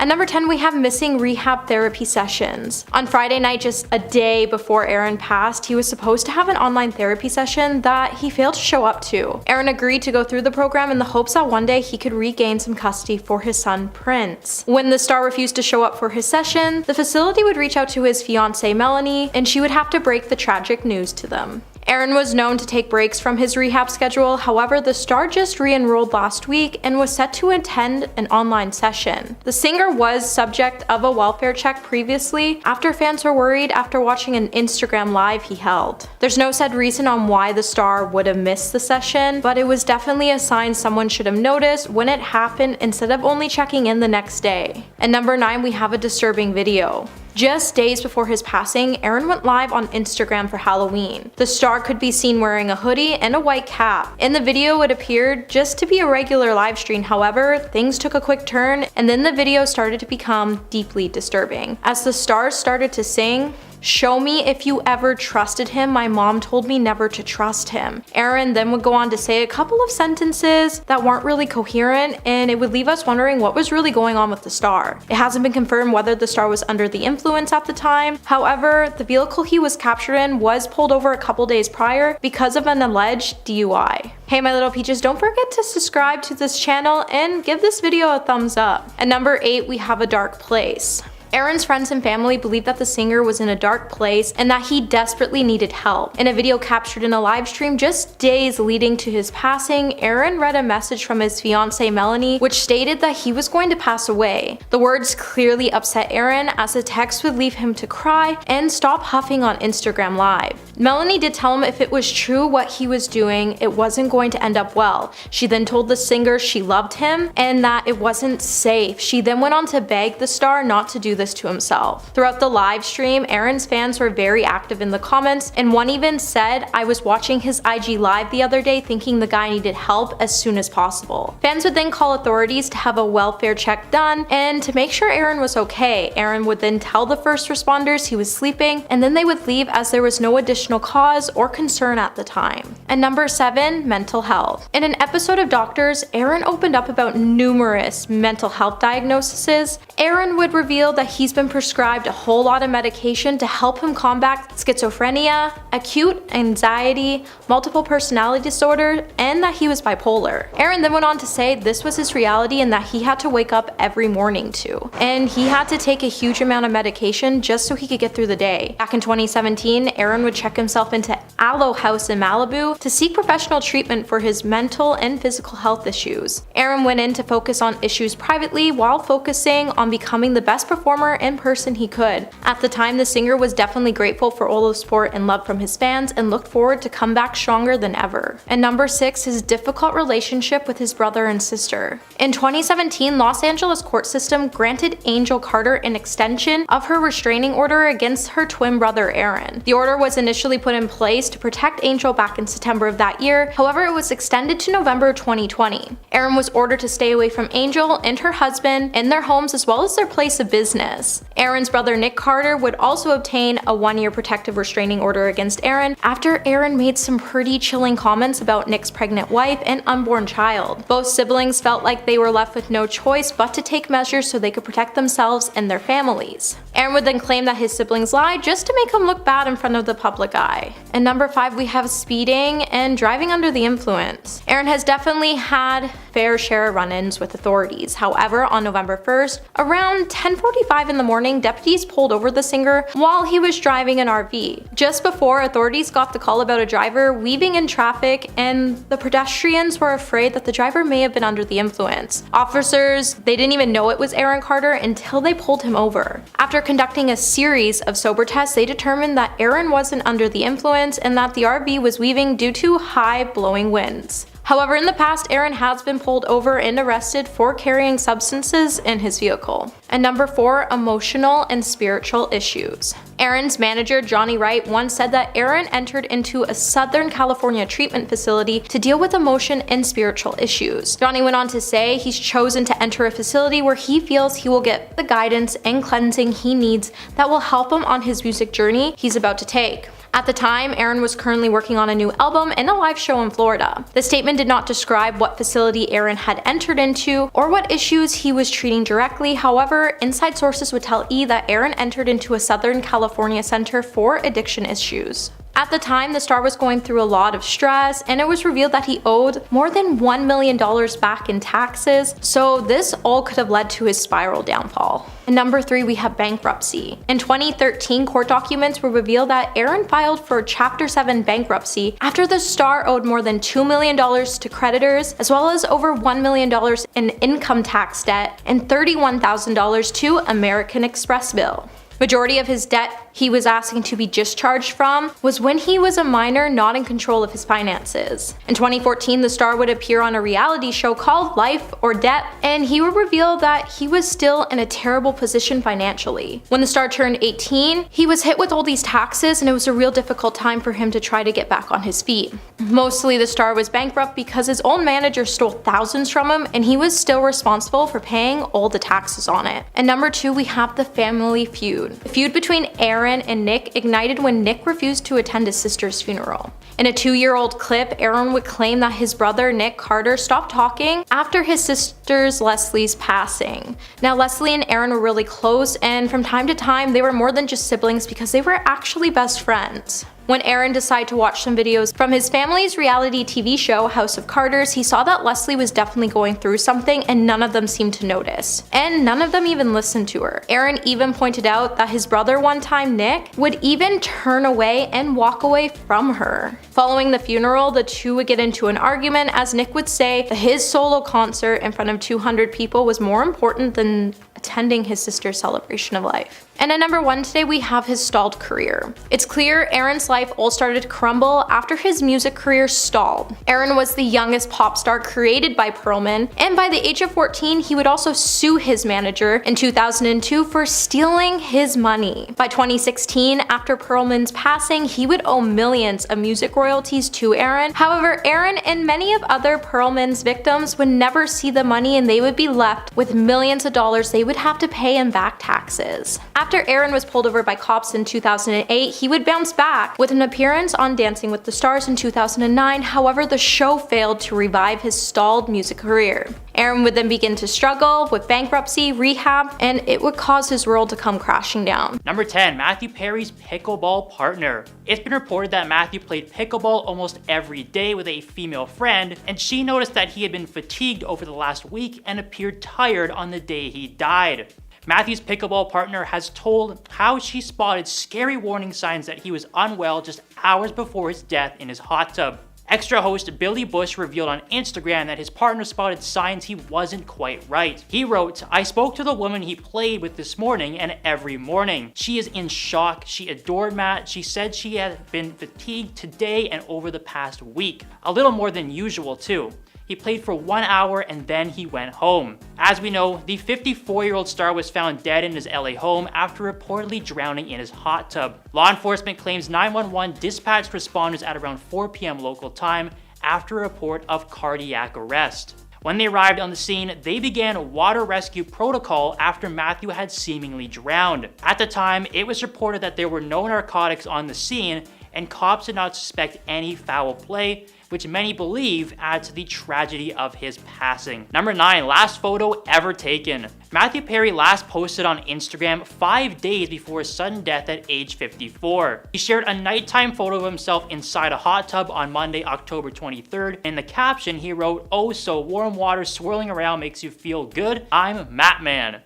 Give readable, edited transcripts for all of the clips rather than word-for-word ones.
At number 10, we have missing rehab therapy sessions. On Friday night, just a day before Aaron passed, he was supposed to have an online therapy session that he failed to show up to. Aaron agreed to go through the program in the hopes that one day he could regain some custody for his son Prince. When the star refused to show up for his session, the facility would reach out to his fiancée Melanie, and she would have to break the tragic news to them. Aaron was known to take breaks from his rehab schedule, however, the star just re-enrolled last week and was set to attend an online session. The singer was subject of a welfare check previously after fans were worried after watching an Instagram live he held. There's no said reason on why the star would have missed the session, but it was definitely a sign someone should have noticed when it happened instead of only checking in the next day. At number 9, we have a disturbing video. Just days before his passing, Aaron went live on Instagram for Halloween. The star could be seen wearing a hoodie and a white cap. In the video, it appeared just to be a regular live stream, however, things took a quick turn and then the video started to become deeply disturbing. As the stars started to sing, "Show me if you ever trusted him, my mom told me never to trust him." Aaron then would go on to say a couple of sentences that weren't really coherent, and it would leave us wondering what was really going on with the star. It hasn't been confirmed whether the star was under the influence at the time. However, the vehicle he was captured in was pulled over a couple days prior because of an alleged DUI. Hey my little peaches, don't forget to subscribe to this channel and give this video a thumbs up. At number 8, we have A Dark Place. Aaron's friends and family believed that the singer was in a dark place and that he desperately needed help. In a video captured in a live stream just days leading to his passing, Aaron read a message from his fiancée Melanie which stated that he was going to pass away. The words clearly upset Aaron as the text would leave him to cry and stop huffing on Instagram Live. Melanie did tell him if it was true what he was doing, it wasn't going to end up well. She then told the singer she loved him and that it wasn't safe. She then went on to beg the star not to do this to himself. Throughout the live stream, Aaron's fans were very active in the comments, and one even said, "I was watching his IG live the other day thinking the guy needed help as soon as possible." Fans would then call authorities to have a welfare check done and to make sure Aaron was okay. Aaron would then tell the first responders he was sleeping, and then they would leave as there was no additional cause or concern at the time. And number 7, mental health. In an episode of Doctors, Aaron opened up about numerous mental health diagnoses. Aaron would reveal that he's been prescribed a whole lot of medication to help him combat schizophrenia, acute anxiety, multiple personality disorder, and that he was bipolar. Aaron then went on to say this was his reality and that he had to wake up every morning to. And he had to take a huge amount of medication just so he could get through the day. Back in 2017, Aaron would check himself into Aloe House in Malibu to seek professional treatment for his mental and physical health issues. Aaron went in to focus on issues privately while focusing on becoming the best performer and person he could. At the time, the singer was definitely grateful for all the support and love from his fans and looked forward to come back stronger than ever. And number 6, his difficult relationship with his brother and sister. In 2017, Los Angeles court system granted Angel Carter an extension of her restraining order against her twin brother Aaron. The order was initially put in place to protect Angel back in September of that year, however it was extended to November 2020. Aaron was ordered to stay away from Angel and her husband in their homes as well as their place of business. Aaron's brother Nick Carter would also obtain a 1-year protective restraining order against Aaron after Aaron made some pretty chilling comments about Nick's pregnant wife and unborn child. Both siblings felt like they were left with no choice but to take measures so they could protect themselves and their families. Aaron would then claim that his siblings lied just to make him look bad in front of the public eye. And number 5, we have speeding and driving under the influence. Aaron has definitely had fair share of run-ins with authorities. However, on November 1st, around 10:45 in the morning, deputies pulled over the singer while he was driving an RV. Just before, authorities got the call about a driver weaving in traffic, and the pedestrians were afraid that the driver may have been under the influence. Officers, they didn't even know it was Aaron Carter until they pulled him over. After conducting a series of sober tests, they determined that Aaron wasn't under the influence and that the RV was weaving due to high blowing winds. However, in the past, Aaron has been pulled over and arrested for carrying substances in his vehicle. And number 4, emotional and spiritual issues. Aaron's manager, Johnny Wright, once said that Aaron entered into a Southern California treatment facility to deal with emotion and spiritual issues. Johnny went on to say he's chosen to enter a facility where he feels he will get the guidance and cleansing he needs that will help him on his music journey he's about to take. At the time, Aaron was currently working on a new album and a live show in Florida. The statement did not describe what facility Aaron had entered into or what issues he was treating directly. However, inside sources would tell E! That Aaron entered into a Southern California center for addiction issues. At the time, the star was going through a lot of stress, and it was revealed that he owed more than $1 million back in taxes, so this all could have led to his spiral downfall. And number 3, we have bankruptcy. In 2013, court documents will reveal that Aaron filed for Chapter 7 bankruptcy after the star owed more than $2 million to creditors, as well as over $1 million in income tax debt and $31,000 to American Express bill. Majority of his debt he was asking to be discharged from was when he was a minor not in control of his finances. In 2014, the star would appear on a reality show called Life or Death, and he would reveal that he was still in a terrible position financially. When the star turned 18, he was hit with all these taxes, and it was a real difficult time for him to try to get back on his feet. Mostly the star was bankrupt because his own manager stole thousands from him, and he was still responsible for paying all the taxes on it. And number 2, we have the family feud. The feud between Aaron and Nick ignited when Nick refused to attend his sister's funeral. In a 2-year-old clip, Aaron would claim that his brother Nick Carter stopped talking after his sister's Leslie's passing. Now, Leslie and Aaron were really close, and from time to time they were more than just siblings because they were actually best friends. When Aaron decided to watch some videos from his family's reality TV show, House of Carters, he saw that Leslie was definitely going through something and none of them seemed to notice. And none of them even listened to her. Aaron even pointed out that his brother one time, Nick, would even turn away and walk away from her. Following the funeral, the two would get into an argument as Nick would say that his solo concert in front of 200 people was more important than attending his sister's celebration of life. And at number 1 today, we have his stalled career. It's clear Aaron's life all started to crumble after his music career stalled. Aaron was the youngest pop star created by Perlman, and by the age of 14, he would also sue his manager in 2002 for stealing his money. By 2016, after Perlman's passing, he would owe millions of music royalties to Aaron. However, Aaron and many of other Perlman's victims would never see the money, and they would be left with millions of dollars they would have to pay in back taxes. After Aaron was pulled over by cops in 2008, he would bounce back with an appearance on Dancing with the Stars in 2009. However, the show failed to revive his stalled music career. Aaron would then begin to struggle with bankruptcy, rehab, and it would cause his world to come crashing down. Number 10, Matthew Perry's pickleball partner. It's been reported that Matthew played pickleball almost every day with a female friend, and she noticed that he had been fatigued over the last week and appeared tired on the day he died. Matthew's pickleball partner has told how she spotted scary warning signs that he was unwell just hours before his death in his hot tub. Extra host Billy Bush revealed on Instagram that his partner spotted signs he wasn't quite right. He wrote, "I spoke to the woman he played with this morning and every morning. She is in shock. She adored Matt. She said she had been fatigued today and over the past week. A little more than usual too. He played for 1 hour and then he went home." As we know, the 54-year-old star was found dead in his LA home after reportedly drowning in his hot tub. Law enforcement claims 911 dispatched responders at around 4 p.m. local time after a report of cardiac arrest. When they arrived on the scene, they began water rescue protocol after Matthew had seemingly drowned. At the time, it was reported that there were no narcotics on the scene and cops did not suspect any foul play, which many believe adds to the tragedy of his passing. Number 9, last photo ever taken. Matthew Perry last posted on Instagram 5 days before his sudden death at age 54. He shared a nighttime photo of himself inside a hot tub on Monday, October 23rd. In the caption, he wrote, "Oh, so warm water swirling around makes you feel good. I'm Mattman."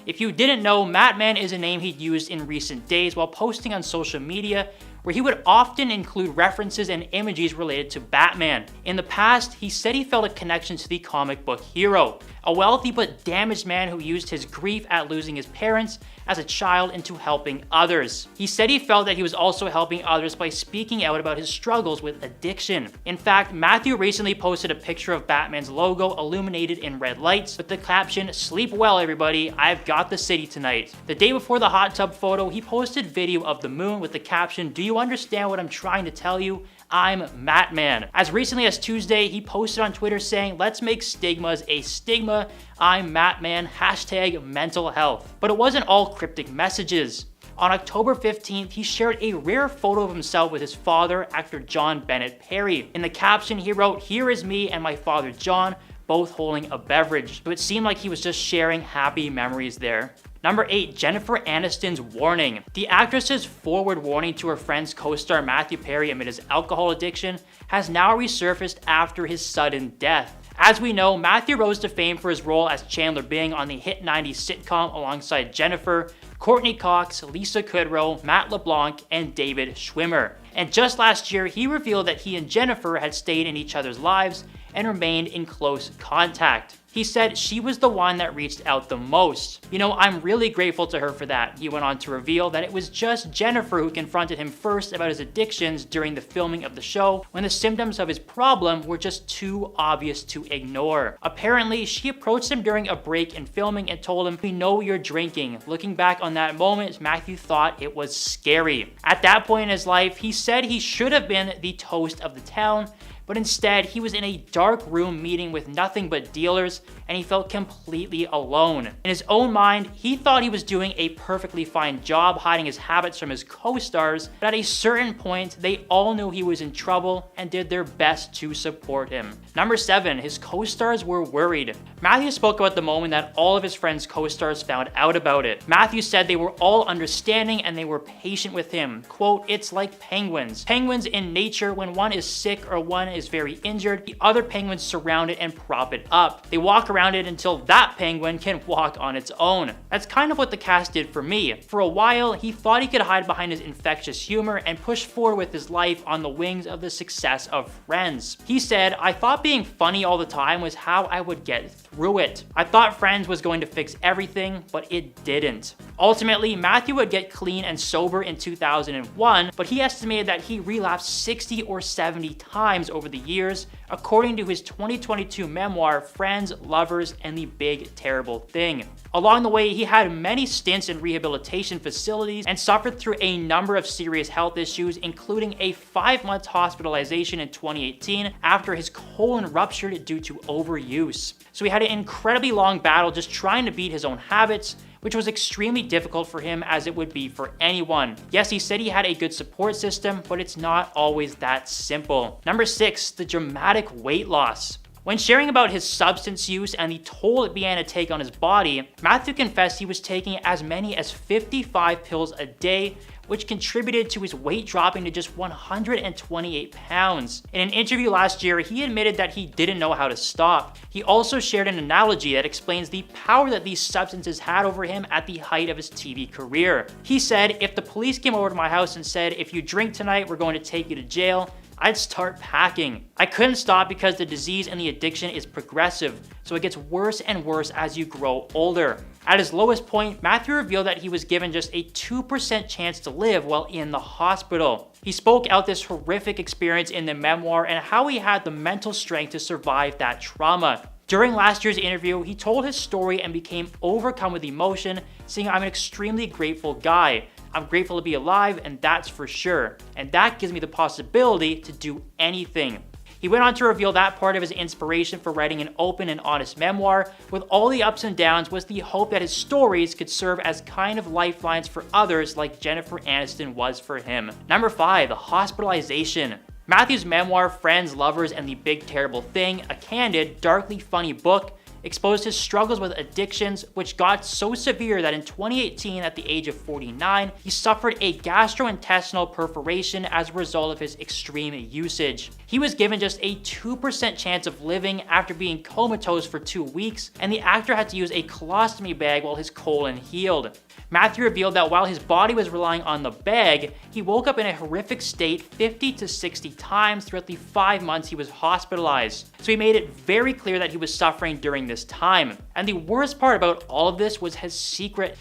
If you didn't know, Mattman is a name he'd used in recent days while posting on social media, where he would often include references and images related to Batman. In the past, he said he felt a connection to the comic book hero, a wealthy but damaged man who used his grief at losing his parents as a child into helping others. He said he felt that he was also helping others by speaking out about his struggles with addiction. In fact, Matthew recently posted a picture of Batman's logo illuminated in red lights with the caption, "Sleep well everybody, I've got the city tonight." The day before the hot tub photo, he posted video of the moon with the caption, "Do you understand what I'm trying to tell you? I'm Mattman." As recently as Tuesday, he posted on Twitter saying, "Let's make stigmas a stigma. I'm Mattman, hashtag mental health." But it wasn't all cryptic messages. On October 15th, he shared a rare photo of himself with his father, actor John Bennett Perry. In the caption, he wrote, "Here is me and my father John, both holding a beverage." So it seemed like he was just sharing happy memories there. Number 8, Jennifer Aniston's warning. The actress's forward warning to her friend's co-star Matthew Perry amid his alcohol addiction has now resurfaced after his sudden death. As we know, Matthew rose to fame for his role as Chandler Bing on the hit 90s sitcom alongside Jennifer, Courtney Cox, Lisa Kudrow, Matt LeBlanc, and David Schwimmer. And just last year, he revealed that he and Jennifer had stayed in each other's lives and remained in close contact. He said she was the one that reached out the most. "You know, I'm really grateful to her for that." He went on to reveal that it was just Jennifer who confronted him first about his addictions during the filming of the show, when the symptoms of his problem were just too obvious to ignore. Apparently, she approached him during a break in filming and told him, "We know you're drinking." Looking back on that moment, Matthew thought it was scary. At that point in his life, he said he should have been the toast of the town, but instead he was in a dark room meeting with nothing but dealers, and he felt completely alone. In his own mind, he thought he was doing a perfectly fine job hiding his habits from his co-stars, but at a certain point, they all knew he was in trouble and did their best to support him. Number 7, his co-stars were worried. Matthew spoke about the moment that all of his friends' co-stars found out about it. Matthew said they were all understanding and they were patient with him. Quote, "It's like penguins. Penguins in nature, when one is sick or one is very injured, the other penguins surround it and prop it up. They walk around it until that penguin can walk on its own." That's kind of what the cast did for me. For a while, he thought he could hide behind his infectious humor and push forward with his life on the wings of the success of Friends. He said, "I thought being funny all the time was how I would get through it. I thought Friends was going to fix everything, but it didn't." Ultimately, Matthew would get clean and sober in 2001, but he estimated that he relapsed 60 or 70 times over the years, according to his 2022 memoir, Friends, Lovers, and the Big Terrible Thing. Along the way, he had many stints in rehabilitation facilities and suffered through a number of serious health issues, including a 5-month hospitalization in 2018 after his colon ruptured due to overuse. So he had an incredibly long battle just trying to beat his own habits, which was extremely difficult for him, as it would be for anyone. Yes, he said he had a good support system, but it's not always that simple. Number 6, the dramatic weight loss. When sharing about his substance use and the toll it began to take on his body, Matthew confessed he was taking as many as 55 pills a day, which contributed to his weight dropping to just 128 pounds. In an interview last year, he admitted that he didn't know how to stop. He also shared an analogy that explains the power that these substances had over him at the height of his TV career. He said, "If the police came over to my house and said, 'If you drink tonight, we're going to take you to jail,' I'd start packing. I couldn't stop because the disease and the addiction is progressive, so it gets worse and worse as you grow older." At his lowest point, Matthew revealed that he was given just a 2% chance to live while in the hospital. He spoke out this horrific experience in the memoir and how he had the mental strength to survive that trauma. During last year's interview, he told his story and became overcome with emotion, saying, "I'm an extremely grateful guy. I'm grateful to be alive, and that's for sure. And that gives me the possibility to do anything." He went on to reveal that part of his inspiration for writing an open and honest memoir, with all the ups and downs, was the hope that his stories could serve as kind of lifelines for others like Jennifer Aniston was for him. Number 5, the hospitalization. Matthew's memoir, Friends, Lovers, and the Big Terrible Thing, a candid, darkly funny book, exposed his struggles with addictions, which got so severe that in 2018, at the age of 49, he suffered a gastrointestinal perforation as a result of his extreme usage. He was given just a 2% chance of living after being comatose for 2 weeks, and the actor had to use a colostomy bag while his colon healed. Matthew revealed that while his body was relying on the bag, he woke up in a horrific state 50 to 60 times throughout the 5 months he was hospitalized. So he made it very clear that he was suffering during this time. And the worst part about all of this was his secret.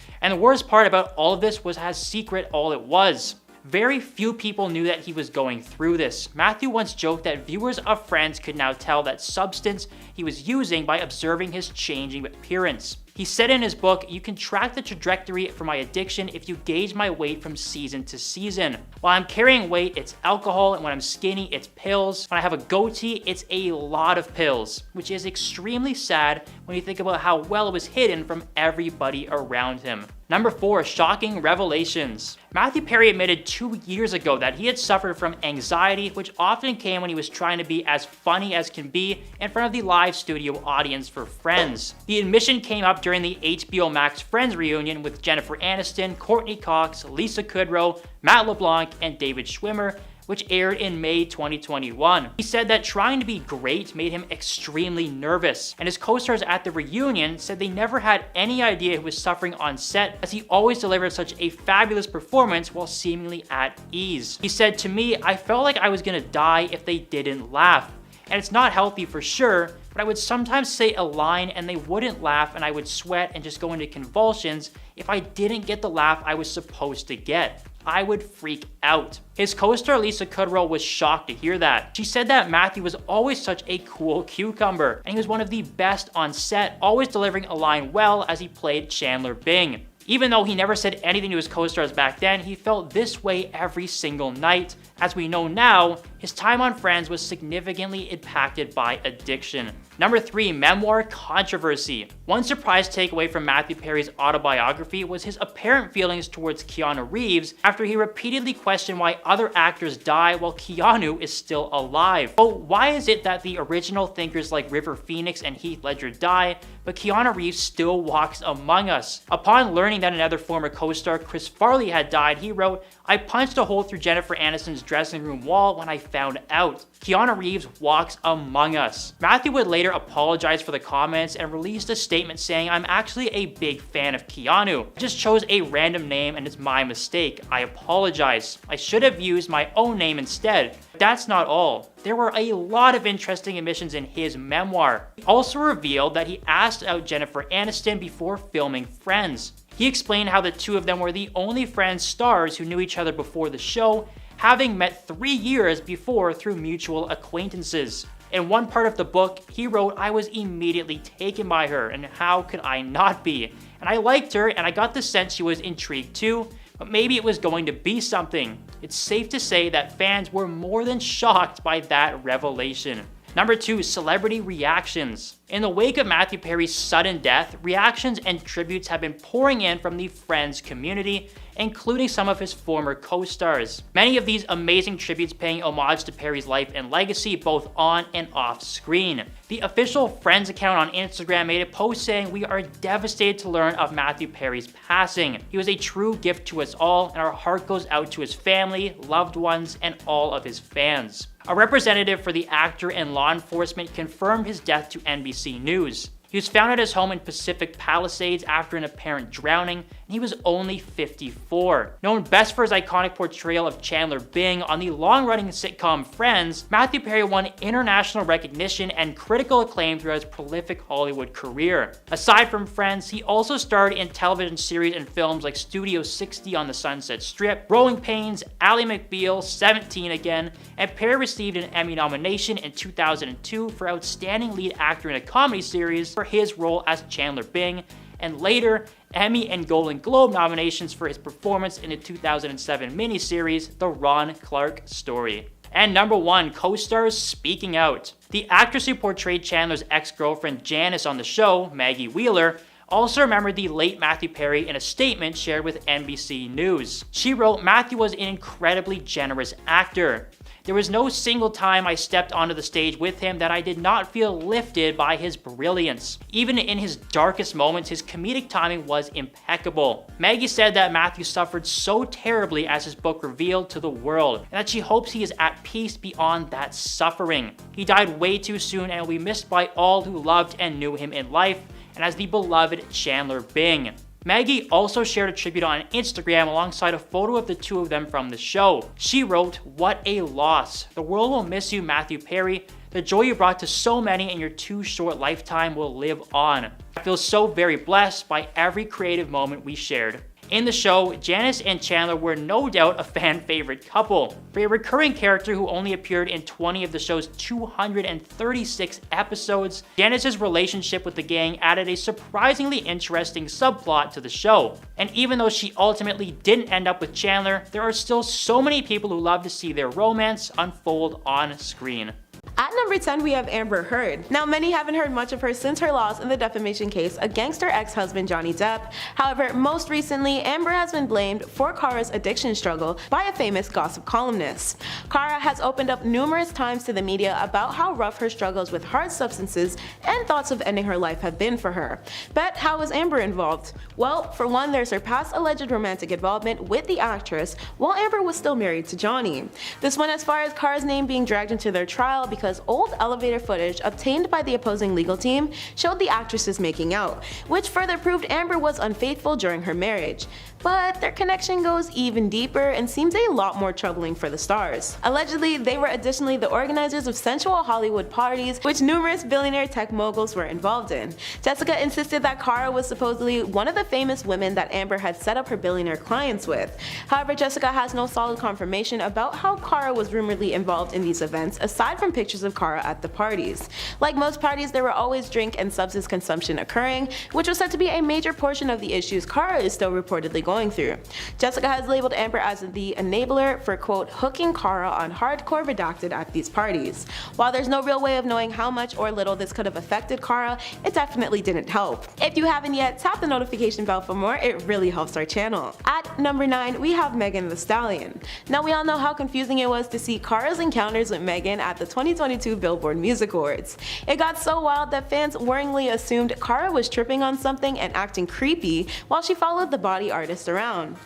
All it was. Very few people knew that he was going through this. Matthew once joked that viewers of Friends could now tell that substance he was using by observing his changing appearance. He said in his book, "You can track the trajectory for my addiction if you gauge my weight from season to season. While I'm carrying weight, it's alcohol, and when I'm skinny, it's pills. When I have a goatee, it's a lot of pills," which is extremely sad when you think about how well it was hidden from everybody around him. Number 4, shocking revelations. Matthew Perry admitted 2 years ago that he had suffered from anxiety, which often came when he was trying to be as funny as can be in front of the live studio audience for Friends. The admission came up during the HBO Max Friends reunion with Jennifer Aniston, Courtney Cox, Lisa Kudrow, Matt LeBlanc, and David Schwimmer, which aired in May 2021. He said that trying to be great made him extremely nervous, and his co-stars at the reunion said they never had any idea he was suffering on set, as he always delivered such a fabulous performance while seemingly at ease. He said, "To me, I felt like I was gonna die if they didn't laugh. And it's not healthy for sure, but I would sometimes say a line and they wouldn't laugh and I would sweat and just go into convulsions if I didn't get the laugh I was supposed to get. I would freak out." His co-star Lisa Kudrow was shocked to hear that. She said that Matthew was always such a cool cucumber, and he was one of the best on set, always delivering a line well as he played Chandler Bing. Even though he never said anything to his co-stars back then, he felt this way every single night. As we know now, his time on Friends was significantly impacted by addiction. Number 3, memoir controversy. One surprise takeaway from Matthew Perry's autobiography was his apparent feelings towards Keanu Reeves after he repeatedly questioned why other actors die while Keanu is still alive. But why is it that the original thinkers like River Phoenix and Heath Ledger die, but Keanu Reeves still walks among us? Upon learning that another former co-star, Chris Farley, had died, he wrote, "I punched a hole through Jennifer Aniston's dressing room wall when I found out. Keanu Reeves walks among us." Matthew would later apologize for the comments and released a statement saying, "I'm actually a big fan of Keanu. I just chose a random name and it's my mistake. I apologize. I should have used my own name instead." But that's not all. There were a lot of interesting admissions in his memoir. He also revealed that he asked out Jennifer Aniston before filming Friends. He explained how the two of them were the only Friends stars who knew each other before the show, having met 3 years before through mutual acquaintances. In one part of the book, he wrote, "I was immediately taken by her, and how could I not be? And I liked her, and I got the sense she was intrigued too, but maybe it was going to be something." It's safe to say that fans were more than shocked by that revelation. Number 2, celebrity reactions. In the wake of Matthew Perry's sudden death, reactions and tributes have been pouring in from the Friends community, including some of his former co-stars. Many of these amazing tributes paying homage to Perry's life and legacy both on and off screen. The official Friends account on Instagram made a post saying, "We are devastated to learn of Matthew Perry's passing. He was a true gift to us all, and our heart goes out to his family, loved ones, and all of his fans." A representative for the actor and law enforcement confirmed his death to NBC News. He was found at his home in Pacific Palisades after an apparent drowning, and he was only 54. Known best for his iconic portrayal of Chandler Bing on the long-running sitcom Friends, Matthew Perry won international recognition and critical acclaim throughout his prolific Hollywood career. Aside from Friends, he also starred in television series and films like Studio 60 on the Sunset Strip, Growing Pains, Ally McBeal, 17 Again, and Perry received an Emmy nomination in 2002 for Outstanding Lead Actor in a Comedy Series for his role as Chandler Bing, and later Emmy and Golden Globe nominations for his performance in the 2007 miniseries The Ron Clark Story. And number 1, co-stars speaking out. The actress who portrayed Chandler's ex-girlfriend Janice on the show, Maggie Wheeler, also remembered the late Matthew Perry in a statement shared with NBC News. She wrote, "Matthew was an incredibly generous actor. There was no single time I stepped onto the stage with him that I did not feel lifted by his brilliance. Even in his darkest moments, his comedic timing was impeccable." Maggie said that Matthew suffered so terribly as his book revealed to the world, and that she hopes he is at peace beyond that suffering. He died way too soon and will be missed by all who loved and knew him in life, and as the beloved Chandler Bing. Maggie also shared a tribute on Instagram alongside a photo of the two of them from the show. She wrote, "What a loss. The world will miss you, Matthew Perry. The joy you brought to so many in your too short lifetime will live on. I feel so very blessed by every creative moment we shared." In the show, Janice and Chandler were no doubt a fan favorite couple. For a recurring character who only appeared in 20 of the show's 236 episodes, Janice's relationship with the gang added a surprisingly interesting subplot to the show. And even though she ultimately didn't end up with Chandler, there are still so many people who love to see their romance unfold on screen. At number 10, we have Amber Heard. Now, many haven't heard much of her since her loss in the defamation case against her ex-husband Johnny Depp. However, most recently, Amber has been blamed for Kara's addiction struggle by a famous gossip columnist. Kara has opened up numerous times to the media about how rough her struggles with hard substances and thoughts of ending her life have been for her. But how was Amber involved? Well, for one, there's her past alleged romantic involvement with the actress while Amber was still married to Johnny. This went as far as Kara's name being dragged into their trial because old elevator footage obtained by the opposing legal team showed the actresses making out, which further proved Amber was unfaithful during her marriage. But their connection goes even deeper and seems a lot more troubling for the stars. Allegedly, they were additionally the organizers of sensual Hollywood parties, which numerous billionaire tech moguls were involved in. Jessica insisted that Kara was supposedly one of the famous women that Amber had set up her billionaire clients with. However, Jessica has no solid confirmation about how Kara was rumoredly involved in these events aside from pictures of Kara at the parties. Like most parties, there were always drink and substance consumption occurring, which was said to be a major portion of the issues Kara is still reportedly going through. Jessica has labeled Amber as the enabler for, quote, hooking Kara on hardcore redacted at these parties. While there's no real way of knowing how much or little this could have affected Kara, it definitely didn't help. If you haven't yet, tap the notification bell for more, it really helps our channel. At number 9, we have Megan Thee Stallion. Now, we all know how confusing it was to see Kara's encounters with Megan at the 2022 Billboard Music Awards. It got so wild that fans worryingly assumed Kara was tripping on something and acting creepy while she followed the body artist around.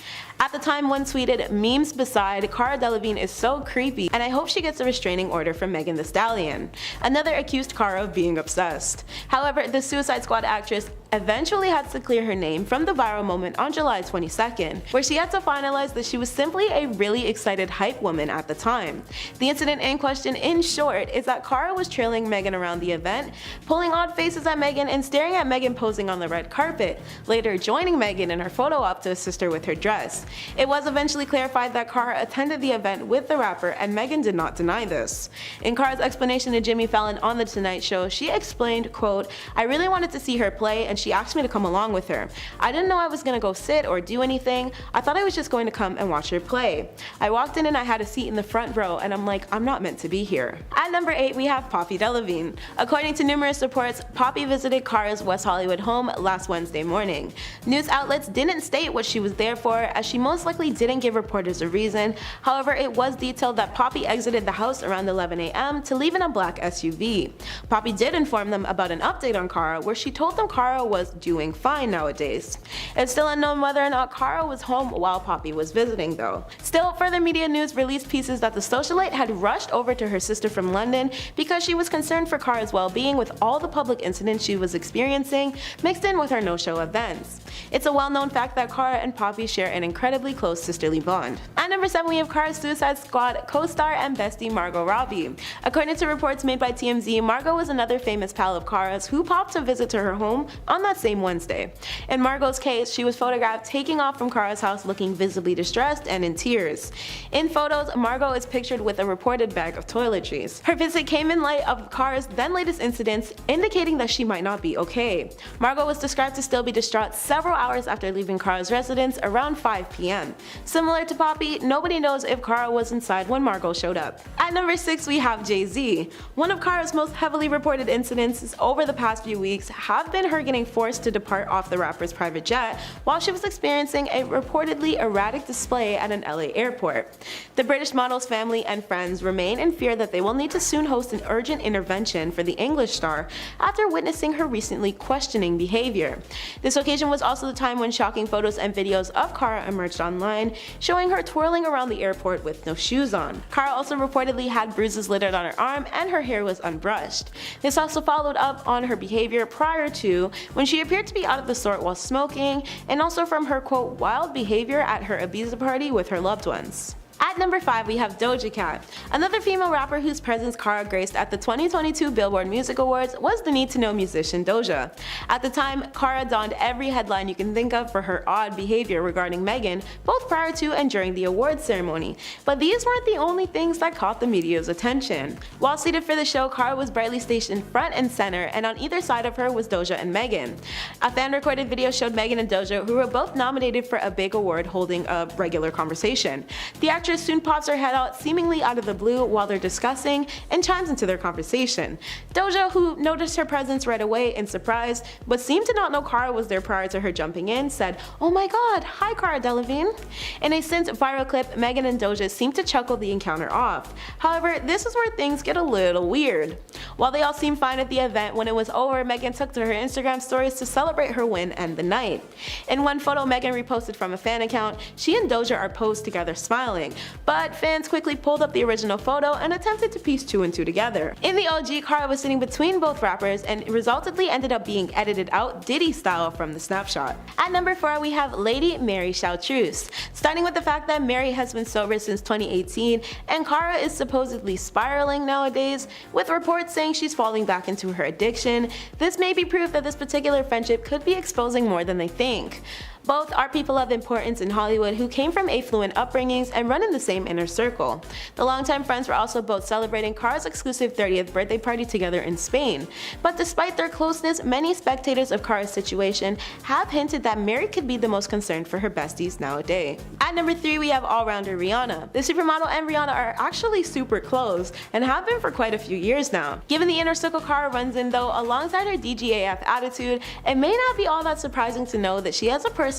At the time, one tweeted, "Memes beside, Cara Delevingne is so creepy and I hope she gets a restraining order from Megan Thee Stallion." Another accused Cara of being obsessed. However, the Suicide Squad actress eventually had to clear her name from the viral moment on July 22nd, where she had to finalize that she was simply a really excited hype woman at the time. The incident in question, in short, is that Cara was trailing Megan around the event, pulling odd faces at Megan and staring at Megan posing on the red carpet, later joining Megan in her photo op to assist her with her dress. It was eventually clarified that Cara attended the event with the rapper and Megan did not deny this. In Cara's explanation to Jimmy Fallon on The Tonight Show, she explained, quote, "I really wanted to see her play and she asked me to come along with her. I didn't know I was gonna go sit or do anything. I thought I was just going to come and watch her play. I walked in and I had a seat in the front row and I'm like, I'm not meant to be here." At number 8, we have Poppy Delevingne. According to numerous reports, Poppy visited Cara's West Hollywood home last Wednesday morning. News outlets didn't state what she was there for, as she most likely didn't give reporters a reason. However, it was detailed that Poppy exited the house around 11 a.m. to leave in a black SUV. Poppy did inform them about an update on Cara, where she told them Cara was doing fine nowadays. It's still unknown whether or not Cara was home while Poppy was visiting though. Still, further media news released pieces that the socialite had rushed over to her sister from London because she was concerned for Cara's well-being with all the public incidents she was experiencing mixed in with her no-show events. It's a well-known fact that Cara and Poppy share an incredibly close sisterly bond. At number 7, we have Cara's Suicide Squad co-star and bestie Margot Robbie. According to reports made by TMZ, Margot was another famous pal of Cara's who popped to visit to her home on that same Wednesday. In Margot's case, she was photographed taking off from Cara's house looking visibly distressed and in tears. In photos, Margot is pictured with a reported bag of toiletries. Her visit came in light of Cara's then latest incidents, indicating that she might not be okay. Margot was described to still be distraught several hours after leaving Cara's residence around 5 p.m. Similar to Poppy, nobody knows if Cara was inside when Margot showed up. At number 6, we have Jay-Z. One of Cara's most heavily reported incidents over the past few weeks have been her getting forced to depart off the rapper's private jet while she was experiencing a reportedly erratic display at an LA airport. The British model's family and friends remain in fear that they will need to soon host an urgent intervention for the English star after witnessing her recently questioning behavior. This occasion was also the time when shocking photos and videos of Cara emerged online, showing her twirling around the airport with no shoes on. Cara also reportedly had bruises littered on her arm and her hair was unbrushed. This also followed up on her behavior prior to, when she appeared to be out of the sort while smoking, and also from her quote wild behavior at her Ibiza party with her loved ones. At number 5, we have Doja Cat. Another female rapper whose presence Cara graced at the 2022 Billboard Music Awards was the need-to-know musician Doja. At the time, Cara donned every headline you can think of for her odd behavior regarding Megan, both prior to and during the awards ceremony. But these weren't the only things that caught the media's attention. While seated for the show, Cara was brightly stationed front and center, and on either side of her was Doja and Megan. A fan-recorded video showed Megan and Doja, who were both nominated for a big award, holding a regular conversation. The actress actress soon pops her head out seemingly out of the blue while they're discussing and chimes into their conversation. Doja, who noticed her presence right away in surprise, but seemed to not know Cara was there prior to her jumping in, said, "Oh my god, hi Cara Delevingne." In a since viral clip, Megan and Doja seemed to chuckle the encounter off. However, this is where things get a little weird. While they all seemed fine at the event, when it was over, Megan took to her Instagram stories to celebrate her win and the night. In one photo Megan reposted from a fan account, she and Doja are posed together smiling, but fans quickly pulled up the original photo and attempted to piece two and two together. In the OG, Cara was sitting between both rappers and resultantly ended up being edited out Diddy style from the snapshot. At number 4 we have Lady Mary Charteris. Starting with the fact that Mary has been sober since 2018 and Cara is supposedly spiraling nowadays, with reports saying she's falling back into her addiction. This may be proof that this particular friendship could be exposing more than they think. Both are people of importance in Hollywood who came from affluent upbringings and run in the same inner circle. The longtime friends were also both celebrating Cara's exclusive 30th birthday party together in Spain. But despite their closeness, many spectators of Cara's situation have hinted that Mary could be the most concerned for her besties nowadays. At number 3 we have all-rounder Rihanna. The supermodel and Rihanna are actually super close and have been for quite a few years now. Given the inner circle Cara runs in though, alongside her DGAF attitude, it may not be all that surprising to know that she has a personality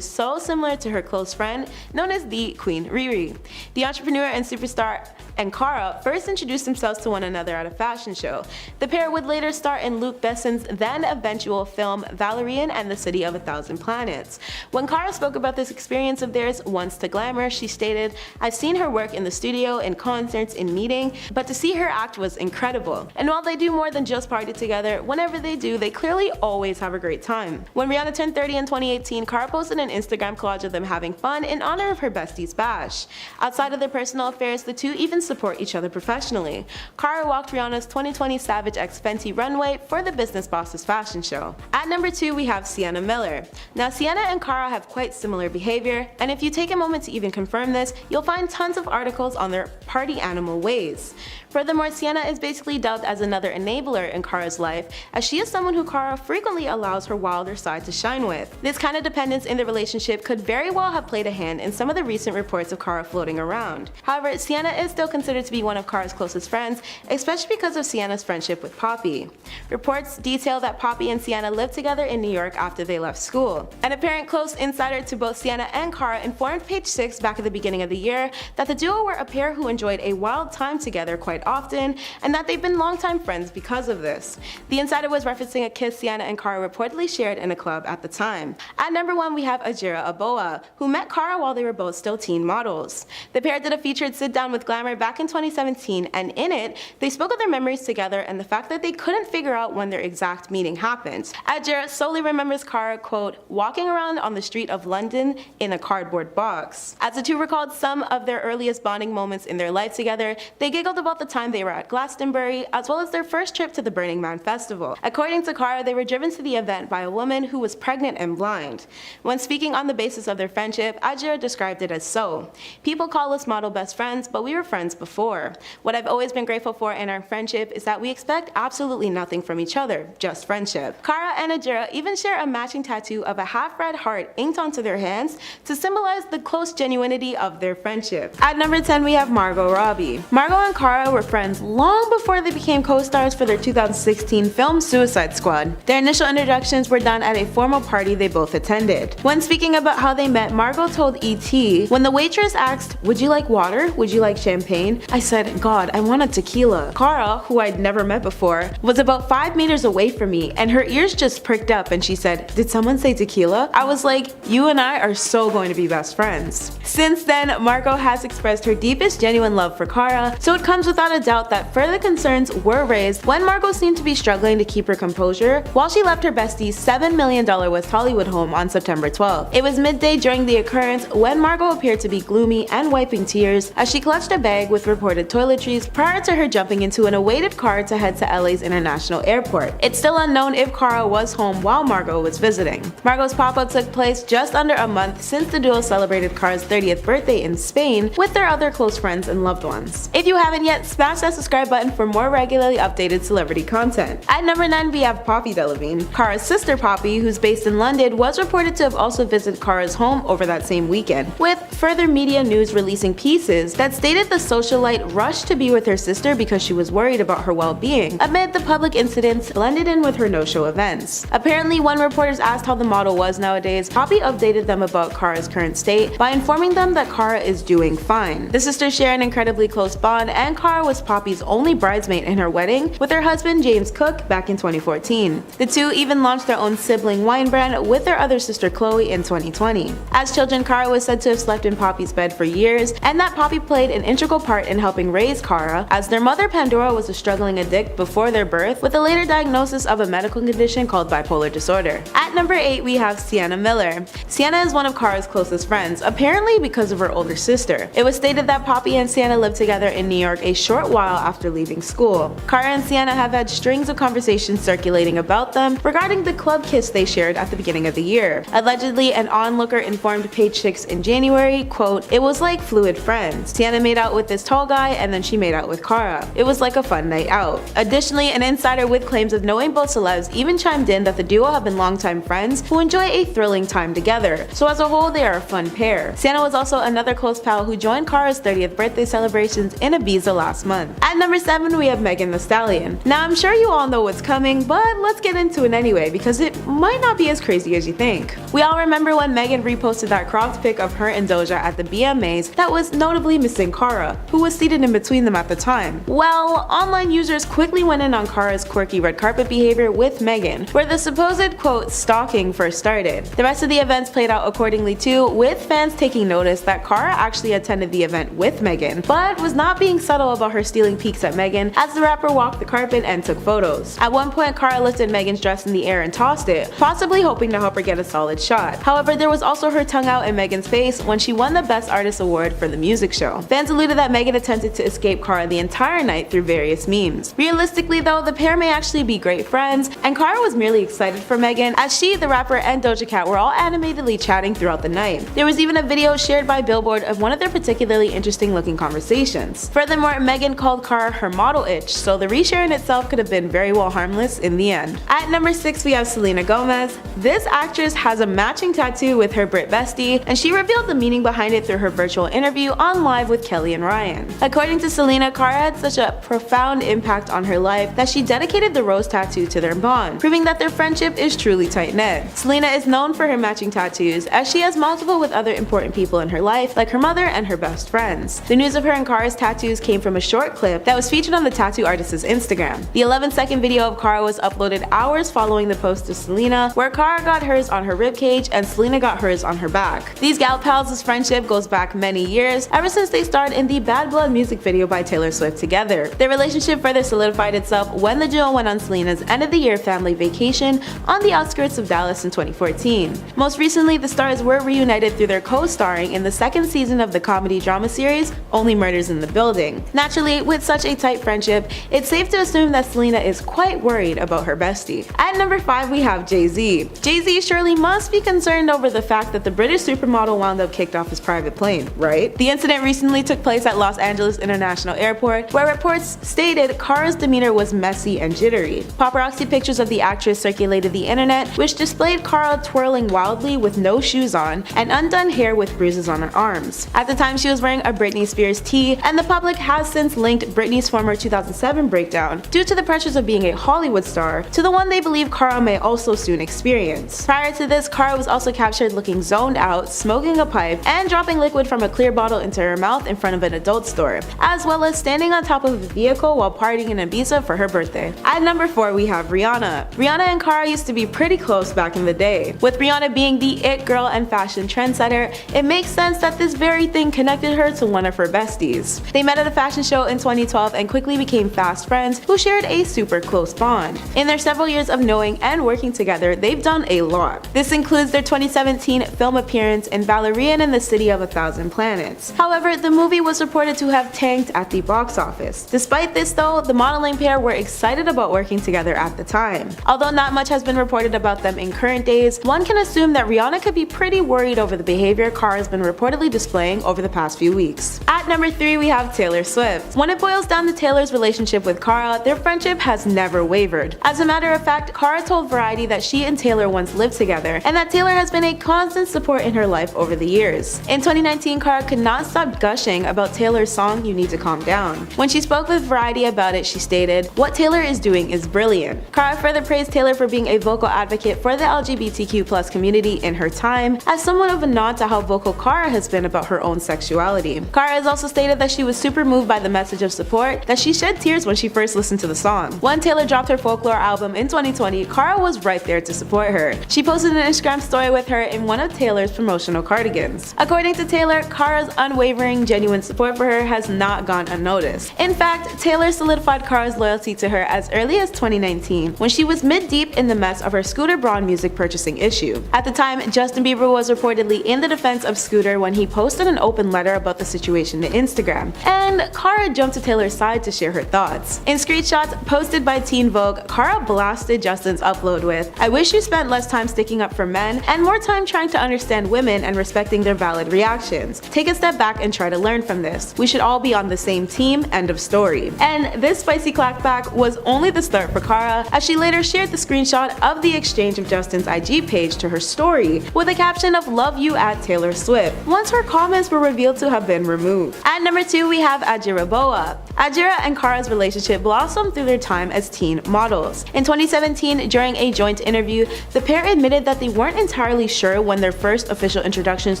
so similar to her close friend known as the Queen Riri. The entrepreneur and superstar and Cara first introduced themselves to one another at a fashion show. The pair would later star in Luc Besson's then eventual film Valerian and the City of a Thousand Planets. When Cara spoke about this experience of theirs once to Glamour, she stated, "I've seen her work in the studio, in concerts, in meeting, but to see her act was incredible. And while they do more than just party together, whenever they do, they clearly always have a great time." When Rihanna turned 30 in 2018, Cara posted an Instagram collage of them having fun in honor of her bestie's bash. Outside of their personal affairs, the two even support each other professionally. Cara walked Rihanna's 2020 Savage X Fenty runway for the Business Bosses fashion show. At number 2 we have Sienna Miller. Now Sienna and Cara have quite similar behavior, and if you take a moment to even confirm this, you'll find tons of articles on their party animal ways. Furthermore, Sienna is basically dubbed as another enabler in Cara's life, as she is someone who Cara frequently allows her wilder side to shine with. This kind of dependence in the relationship could very well have played a hand in some of the recent reports of Cara floating around. However, Sienna is still considered to be one of Cara's closest friends, especially because of Sienna's friendship with Poppy. Reports detail that Poppy and Sienna lived together in New York after they left school. An apparent close insider to both Sienna and Cara informed Page Six back at the beginning of the year that the duo were a pair who enjoyed a wild time together quite often, and that they've been longtime friends because of this. The insider was referencing a kiss Sienna and Cara reportedly shared in a club at the time. At number 1 we have Adwoa Aboah, who met Cara while they were both still teen models. The pair did a featured sit-down with Glamour back in 2017, and in it, they spoke of their memories together and the fact that they couldn't figure out when their exact meeting happened. Adwoa solely remembers Cara, quote, walking around on the street of London in a cardboard box. As the two recalled some of their earliest bonding moments in their life together, they giggled about the time they were at Glastonbury, as well as their first trip to the Burning Man festival. According to Cara, they were driven to the event by a woman who was pregnant and blind. When speaking on the basis of their friendship, Adwoa described it as so. "People call us model best friends, but we were friends before. What I've always been grateful for in our friendship is that we expect absolutely nothing from each other, just friendship." Cara and Adwoa even share a matching tattoo of a half-red heart inked onto their hands to symbolize the close genuinity of their friendship. At number 10 we have Margot Robbie. Margot and Cara were friends long before they became co-stars for their 2016 film Suicide Squad. Their initial introductions were done at a formal party they both attended. When speaking about how they met, Margot told E.T., "When the waitress asked, 'Would you like water? Would you like champagne?' I said, 'God, I want a tequila.' Cara, who I'd never met before, was about 5 meters away from me, and her ears just pricked up and she said, 'Did someone say tequila?' I was like, 'You and I are so going to be best friends.'" Since then, Margot has expressed her deepest genuine love for Cara, so it comes without a doubt that further concerns were raised when Margot seemed to be struggling to keep her composure while she left her bestie's $7 million West Hollywood home on September 12th. It was midday during the occurrence when Margot appeared to be gloomy and wiping tears as she clutched a bag with reported toiletries prior to her jumping into an awaited car to head to LA's International Airport. It's still unknown if Cara was home while Margot was visiting. Margot's pop-up took place just under a month since the duo celebrated Cara's 30th birthday in Spain with their other close friends and loved ones. If you haven't yet, smash that subscribe button for more regularly updated celebrity content. At number 9 we have Poppy Delevingne. Cara's sister Poppy, who's based in London, was reported reported to have also visited Kara's home over that same weekend, with further media news releasing pieces that stated the socialite rushed to be with her sister because she was worried about her well-being amid the public incidents blended in with her no-show events. Apparently, when reporters asked how the model was nowadays, Poppy updated them about Kara's current state by informing them that Kara is doing fine. The sisters share an incredibly close bond, and Kara was Poppy's only bridesmaid in her wedding with her husband James Cook back in 2014. The two even launched their own Sibling wine brand with their other sister Chloe in 2020. As children, Kara was said to have slept in Poppy's bed for years, and that Poppy played an integral part in helping raise Kara, as their mother Pandora was a struggling addict before their birth with a later diagnosis of a medical condition called bipolar disorder. At number 8 we have Sienna Miller. Sienna is one of Kara's closest friends, apparently because of her older sister. It was stated that Poppy and Sienna lived together in New York a short while after leaving school. Kara and Sienna have had strings of conversations circulating about them regarding the club kiss they shared at the beginning of the year. Allegedly, an onlooker informed Page Six in January, quote, "It was like fluid friends. Sienna made out with this tall guy and then she made out with Kara. It was like a fun night out." Additionally, an insider with claims of knowing both celebs even chimed in that the duo have been longtime friends who enjoy a thrilling time together, so as a whole they are a fun pair. Sienna was also another close pal who joined Kara's 30th birthday celebrations in Ibiza last month. At number 7 we have Megan Thee Stallion. Now I'm sure you all know what's coming, but let's get into it anyway because it might not be as crazy as you think. We all remember when Megan reposted that cropped pic of her and Doja at the VMAs that was notably missing Kara, who was seated in between them at the time. Well, online users quickly went in on Kara's quirky red carpet behavior with Megan, where the supposed, quote, stalking first started. The rest of the events played out accordingly too, with fans taking notice that Kara actually attended the event with Megan, but was not being subtle about her stealing peeks at Megan as the rapper walked the carpet and took photos. At one point, Kara lifted Megan's dress in the air and tossed it, possibly hoping to help her get a solid shot. However, there was also her tongue out in Megan's face when she won the Best Artist award for the music show. Fans alluded that Megan attempted to escape Kara the entire night through various memes. Realistically though, the pair may actually be great friends, and Kara was merely excited for Megan as she, the rapper, and Doja Cat were all animatedly chatting throughout the night. There was even a video shared by Billboard of one of their particularly interesting looking conversations. Furthermore, Megan called Kara her model itch, so the reshare in itself could have been very well harmless in the end. At number 6 we have Selena Gomez. This actress has a matching tattoo with her Brit bestie, and she revealed the meaning behind it through her virtual interview on Live with Kelly and Ryan. According to Selena, Kara had such a profound impact on her life that she dedicated the rose tattoo to their bond, proving that their friendship is truly tight-knit. Selena is known for her matching tattoos, as she has multiple with other important people in her life, like her mother and her best friends. The news of her and Kara's tattoos came from a short clip that was featured on the tattoo artist's Instagram. The 11-second video of Kara was uploaded hours following the post of Selena, where Kara got hers on her ribcage and Selena got hers on her back. These gal pals' friendship goes back many years, ever since they starred in the Bad Blood music video by Taylor Swift together. Their relationship further solidified itself when the duo went on Selena's end-of-the-year family vacation on the outskirts of Dallas in 2014. Most recently, the stars were reunited through their co-starring in the second season of the comedy drama series Only Murders in the Building. Naturally, with such a tight friendship, it's safe to assume that Selena is quite worried about her bestie. At number 5 we have Jay-Z. Jay-Z surely must be concerned over the fact that the British supermodel wound up kicked off his private plane, right? The incident recently took place at Los Angeles International Airport, where reports stated Kara's demeanor was messy and jittery. Paparazzi pictures of the actress circulated the internet, which displayed Kara twirling wildly with no shoes on and undone hair with bruises on her arms. At the time, she was wearing a Britney Spears tee, and the public has since linked Britney's former 2007 breakdown, due to the pressures of being a Hollywood star, to the one they believe Kara may also soon experience. Prior to this, Kara was also captured looking zoned out, smoking a pipe, and dropping liquid from a clear bottle into her mouth in front of an adult store, as well as standing on top of a vehicle while partying in Ibiza for her birthday. At number 4 we have Rihanna. Rihanna and Kara used to be pretty close back in the day. With Rihanna being the it girl and fashion trendsetter, it makes sense that this very thing connected her to one of her besties. They met at a fashion show in 2012 and quickly became fast friends who shared a super close bond. In their several years of knowing and working together, they've done a lot. This includes their 2017 film appearance in Valerian in the City of a Thousand Planets. However, the movie was reported to have tanked at the box office. Despite this though, the modeling pair were excited about working together at the time. Although not much has been reported about them in current days, one can assume that Rihanna could be pretty worried over the behavior Kara has been reportedly displaying over the past few weeks. At number 3 we have Taylor Swift. When it boils down to Taylor's relationship with Kara, their friendship has never wavered. As a matter of fact, Kara told Variety that she and Taylor once lived together, Taylor, and that Taylor has been a constant support in her life over the years. In 2019, Cara could not stop gushing about Taylor's song You Need to Calm Down. When she spoke with Variety about it, she stated, "What Taylor is doing is brilliant." Cara further praised Taylor for being a vocal advocate for the LGBTQ+ community in her time, as somewhat of a nod to how vocal Cara has been about her own sexuality. Cara has also stated that she was super moved by the message of support, that she shed tears when she first listened to the song. When Taylor dropped her Folklore album in 2020, Cara was right there to support her. She posted an Instagram story with her in one of Taylor's promotional cardigans. According to Taylor, Cara's unwavering, genuine support for her has not gone unnoticed. In fact, Taylor solidified Cara's loyalty to her as early as 2019, when she was mid-deep in the mess of her Scooter Braun music purchasing issue. At the time, Justin Bieber was reportedly in the defense of Scooter when he posted an open letter about the situation to Instagram, and Cara jumped to Taylor's side to share her thoughts. In screenshots posted by Teen Vogue, Cara blasted Justin's upload with, "I wish you spent less time sticking up for men and more time trying to understand women and respecting their valid reactions. Take a step back and try to learn from this. We should all be on the same team, end of story." And this spicy clapback was only the start for Cara, as she later shared the screenshot of the exchange of Justin's IG page to her story, with a caption of "Love you at Taylor Swift," once her comments were revealed to have been removed. At number 2, we have Adwoa Aboah. Adwoa and Cara's relationship blossomed through their time as teen models. In 2017, during a joint interview, the pair admitted that they weren't entirely sure when their first official introductions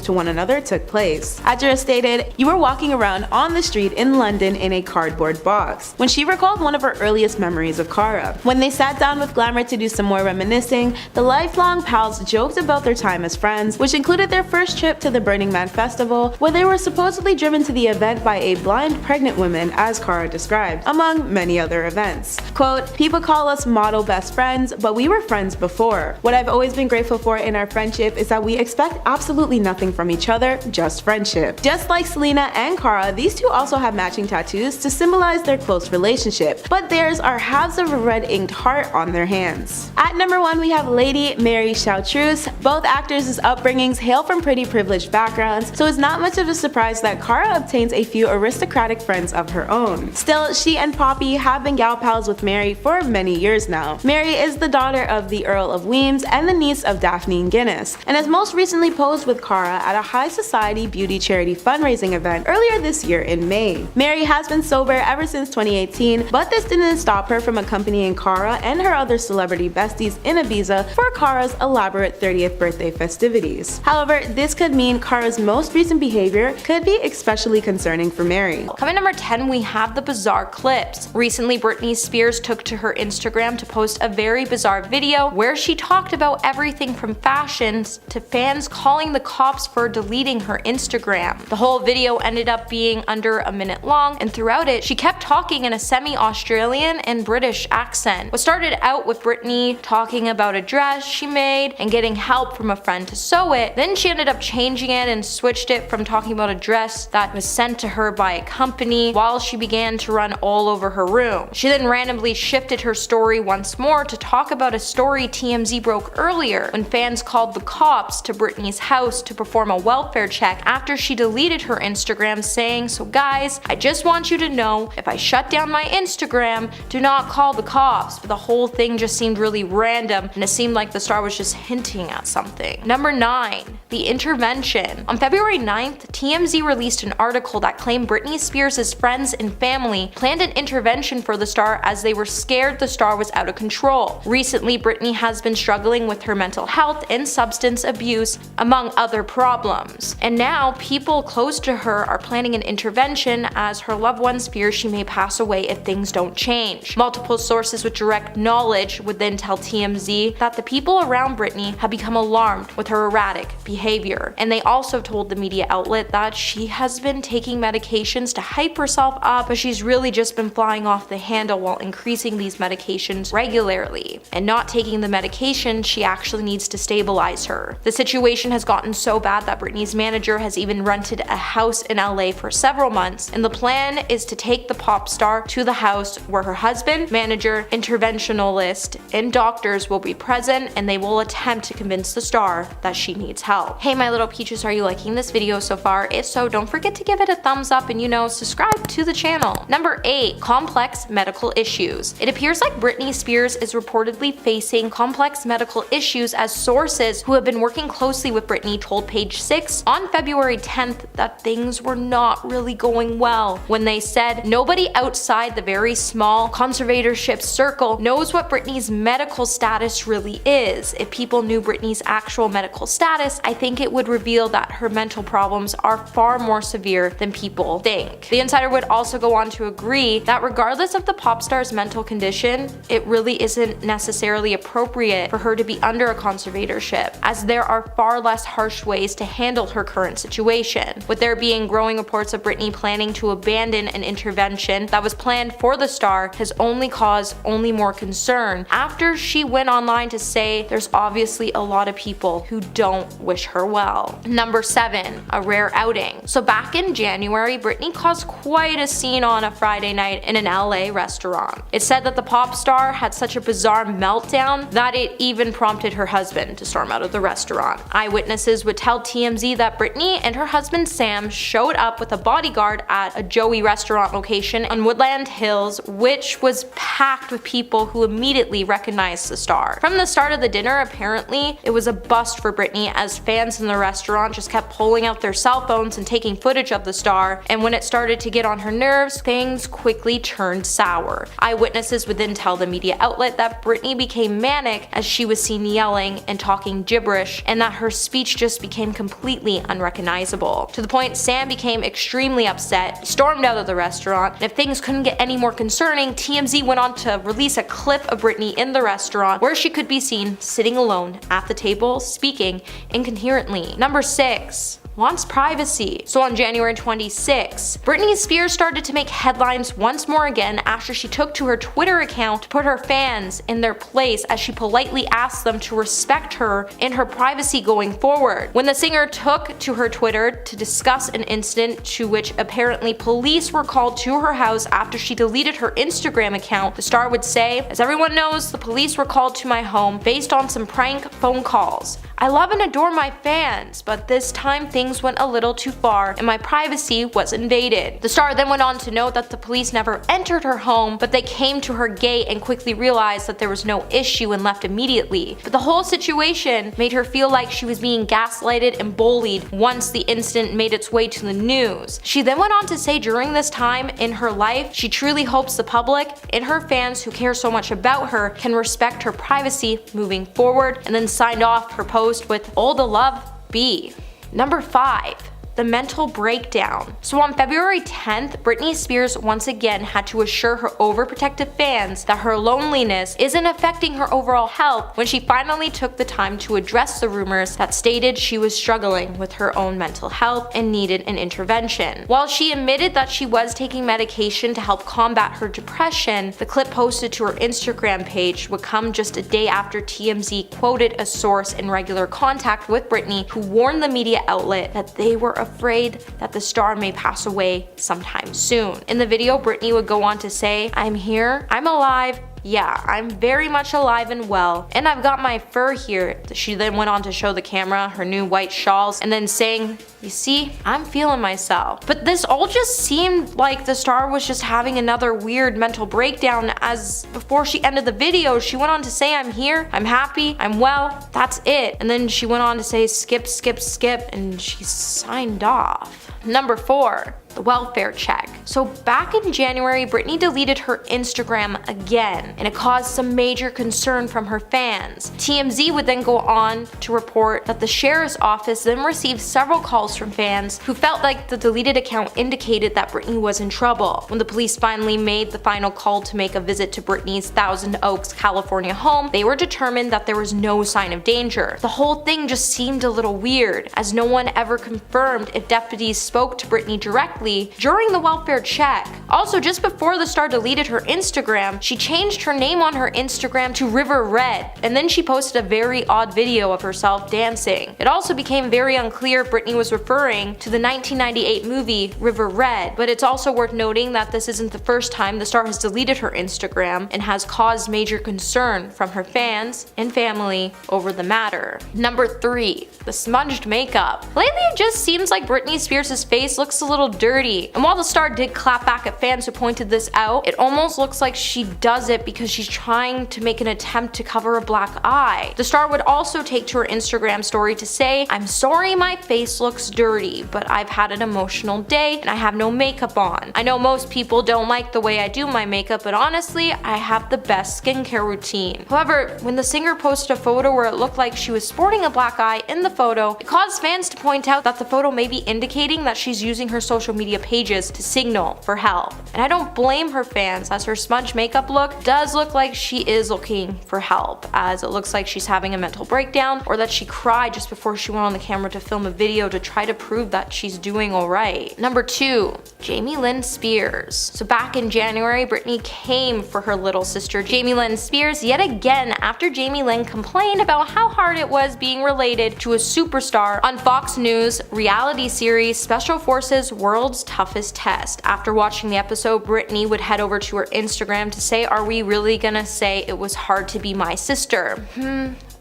to one another took place. Adwoa stated, "You were walking around on the street in London in a cardboard box," when she recalled one of her earliest memories of Cara. When they sat down with Glamour to do some more reminiscing, the lifelong pals joked about their time as friends, which included their first trip to the Burning Man festival, where they were supposedly driven to the event by a blind pregnant woman, as Cara described, among many other events. Quote, "People call us model best friends, but we were friends before. What I've always been grateful for in our friendship is that we expect absolutely nothing from each other, just friendship." Just like Selena and Cara, these two also have matching tattoos to symbolize their close relationship, but theirs are halves of a red inked heart on their hands. At number 1, we have Lady Mary Charteris. Both actors' upbringings hail from pretty privileged backgrounds, so it's not much of a surprise that Cara obtains a few aristocratic friends of her own. Still, she and Poppy have been gal pals with Mary for many years now. Mary is the daughter of the Earl of Weems and the niece of Daphne and Guinness, and has most recently posed with Cara at a high society beauty charity fundraising event earlier this year in May. Mary has been sober ever since 2018, but this didn't stop her from accompanying Cara and her other celebrity besties in Ibiza for Cara's elaborate 30th birthday festivities. However, this could mean Cara's most recent behavior could be especially concerning for Mary. Coming number 10, we have the bizarre clips. Recently, Britney Spears took to her Instagram to post a very bizarre video where she talked about everything from fashions to fans calling the cops for deleting her Instagram. The whole video ended up being under a minute long, and throughout it, she kept talking in a semi-Australian and British accent. What started out with Britney talking about a dress she made and getting help from a friend to sew it, then she ended up changing it and switched it from talking about a dress that was sent to her by a company while she began to run all over her room. She then randomly shifted her story once more to talk about a story TMZ broke earlier when fans called the cops to Britney's house to perform a welfare check after she deleted her Instagram, saying, "So guys, I just want you to know, if I shut down my Instagram, do not call the cops." But the whole thing just seemed really random, and it seemed like the star was just hinting at something. Number 9, the intervention. On February 9th, TMZ released an article that claimed Britney Spears' friends and family planned an intervention for the star as they were scared the star was out of control. Recently, Britney has been struggling with her mental health and substance abuse, among other problems. And now, people close to her are planning an intervention as her loved ones fear she may pass away if things don't change. Multiple sources with direct knowledge would then tell TMZ that the people around Britney have become alarmed with her erratic behavior. And they also told the media outlet that she has been taking medications to hype herself up, but she's really just been flying off the handle while increasing these medications regularly. And not taking the medication, she actually needs to stabilize her. The situation has gotten so bad that Britney's manager has even rented a house in LA for several months, and the plan is to take the pop star to the house where her husband, manager, interventionalist, and doctors will be present, and they will attempt to convince the star that she needs help. Hey my little peaches, are you liking this video so far? If so, don't forget to give it a thumbs up and subscribe to the channel. channel. Number 8. Complex medical issues. It appears like Britney Spears is reportedly facing complex medical issues, as sources who have been working closely with Britney told Page 6 on February 10th that things were not really going well, when they said nobody outside the very small conservatorship circle knows what Britney's medical status really is. If people knew Britney's actual medical status, I think it would reveal that her mental problems are far more severe than people think. The insider would also go on to agree that regardless of the pop star's mental condition, it really isn't necessarily appropriate for her to be under a conservatorship, as there are far less harsh ways to handle her current situation. With there being growing reports of Britney planning to abandon an intervention that was planned for the star has only caused more concern after she went online to say there's obviously a lot of people who don't wish her well. Number 7. A rare outing. So back in January, Britney caused quite a scene on a Friday night in an LA restaurant. It's said that the pop star had such a bizarre meltdown that it even prompted her husband to storm out of the restaurant. Eyewitnesses would tell TMZ that Britney and her husband Sam showed up with a bodyguard at a Joey restaurant location on Woodland Hills, which was packed with people who immediately recognized the star. From the start of the dinner, apparently, it was a bust for Britney, as fans in the restaurant just kept pulling out their cell phones and taking footage of the star, and when it started to get on her nerves, things quickly turned sour. Eyewitnesses would then tell the media outlet that Britney became manic as she was seen yelling and talking gibberish, and that her speech just became completely unrecognizable. To the point Sam became extremely upset, stormed out of the restaurant, and if things couldn't get any more concerning, TMZ went on to release a clip of Britney in the restaurant where she could be seen sitting alone at the table, speaking incoherently. Number 6. Wants privacy. So on January 26, Britney Spears started to make headlines once more again after she took to her Twitter account to put her fans in their place, as she politely asked them to respect her in her privacy going forward. When the singer took to her Twitter to discuss an incident to which apparently police were called to her house after she deleted her Instagram account, the star would say, "As everyone knows, the police were called to my home based on some prank phone calls. I love and adore my fans, but this time things went a little too far and my privacy was invaded." The star then went on to note that the police never entered her home, but they came to her gate and quickly realized that there was no issue and left immediately. But the whole situation made her feel like she was being gaslighted and bullied once the incident made its way to the news. She then went on to say during this time in her life, she truly hopes the public and her fans who care so much about her can respect her privacy moving forward, and then signed off her post with "All the love, B." Number 5. The mental breakdown. So on February 10th, Britney Spears once again had to assure her overprotective fans that her loneliness isn't affecting her overall health when she finally took the time to address the rumors that stated she was struggling with her own mental health and needed an intervention. While she admitted that she was taking medication to help combat her depression, the clip posted to her Instagram page would come just a day after TMZ quoted a source in regular contact with Britney who warned the media outlet that they were afraid that the star may pass away sometime soon. In the video, Britney would go on to say, "I'm here, I'm alive, yeah, I'm very much alive and well, and I've got my fur here." She then went on to show the camera her new white shawls and then saying, "You see, I'm feeling myself." But this all just seemed like the star was just having another weird mental breakdown, as before she ended the video, she went on to say, "I'm here, I'm happy, I'm well, that's it." And then she went on to say, "Skip, skip, skip," and she signed off. Number 4. The welfare check. So back in January, Britney deleted her Instagram again, and it caused some major concern from her fans. TMZ would then go on to report that the sheriff's office then received several calls from fans who felt like the deleted account indicated that Britney was in trouble. When the police finally made the final call to make a visit to Britney's Thousand Oaks, California home, they were determined that there was no sign of danger. The whole thing just seemed a little weird, as no one ever confirmed if deputies spoke to Britney directly during the welfare check. Also, just before the star deleted her Instagram, she changed her name on her Instagram to River Red, and then she posted a very odd video of herself dancing. It also became very unclear if Britney was referring to the 1998 movie River Red, but it's also worth noting that this isn't the first time the star has deleted her Instagram and has caused major concern from her fans and family over the matter. Number 3. The smudged makeup. Lately it just seems like Britney Spears' face looks a little dirty, and while the star did clap back at fans who pointed this out, it almost looks like she does it because she's trying to make an attempt to cover a black eye. The star would also take to her Instagram story to say, "I'm sorry my face looks dirty, but I've had an emotional day and I have no makeup on. I know most people don't like the way I do my makeup, but honestly, I have the best skincare routine." However, when the singer posted a photo where it looked like she was sporting a black eye in the photo, it caused fans to point out that the photo may be indicating that she's using her social media pages to signal for help. And I don't blame her fans, as her smudge makeup look does look like she is looking for help, as it looks like she's having a mental breakdown or that she cried just before she went on the camera to film a video to try to prove that she's doing alright. Number 2. Jamie Lynn Spears. So back in January, Britney came for her little sister Jamie Lynn Spears yet again after Jamie Lynn complained about how hard it was being related to a superstar on Fox News reality series Special Forces World's Toughest Test. After watching the episode, Britney would head over to her Instagram to say, "Are we really gonna say it was hard to be my sister?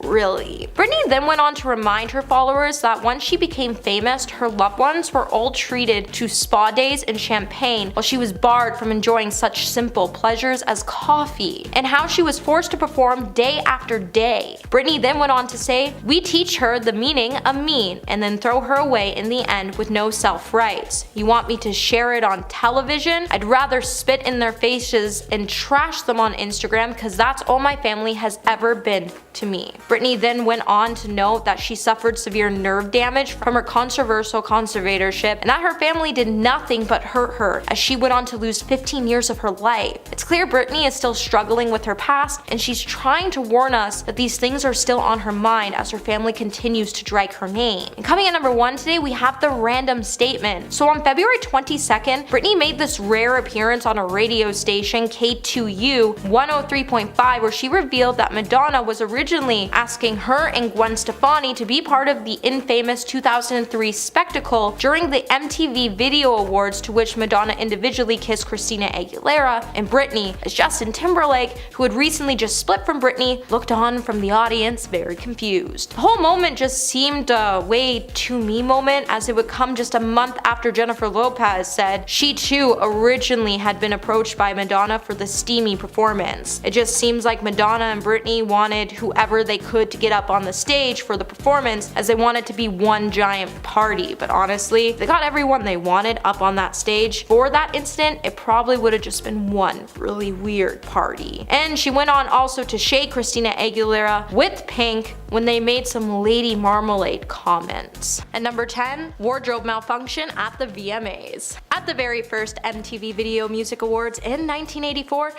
Really?" Britney then went on to remind her followers that once she became famous, her loved ones were all treated to spa days and champagne while she was barred from enjoying such simple pleasures as coffee, and how she was forced to perform day after day. Britney then went on to say, "We teach her the meaning of mean and then throw her away in the end with no self-rights. You want me to share it on television? I'd rather spit in their faces and trash them on Instagram because that's all my family has ever been to me." Britney then went on to note that she suffered severe nerve damage from her controversial conservatorship and that her family did nothing but hurt her as she went on to lose 15 years of her life. It's clear Britney is still struggling with her past, and she's trying to warn us that these things are still on her mind as her family continues to drag her name. And coming at number 1 today, we have the random statement. So on February 22nd, Britney made this rare appearance on a radio station, K2U 103.5, where she revealed that Madonna was originally asking her and Gwen Stefani to be part of the infamous 2003 spectacle during the MTV Video Awards, to which Madonna individually kissed Christina Aguilera and Britney, as Justin Timberlake, who had recently just split from Britney, looked on from the audience very confused. The whole moment just seemed a way too me moment, as it would come just a month after Jennifer Lopez said she too originally had been approached by Madonna for the steamy performance. It just seems like Madonna and Britney wanted whoever they could to get up on the stage for the performance, as they wanted to be one giant party. But honestly, they got everyone they wanted up on that stage for that incident, it probably would have just been one really weird party. And she went on also to shade Christina Aguilera with Pink when they made some Lady Marmalade comments. And number 10, wardrobe malfunction at the VMAs. At the very first MTV Video Music Awards in 1984,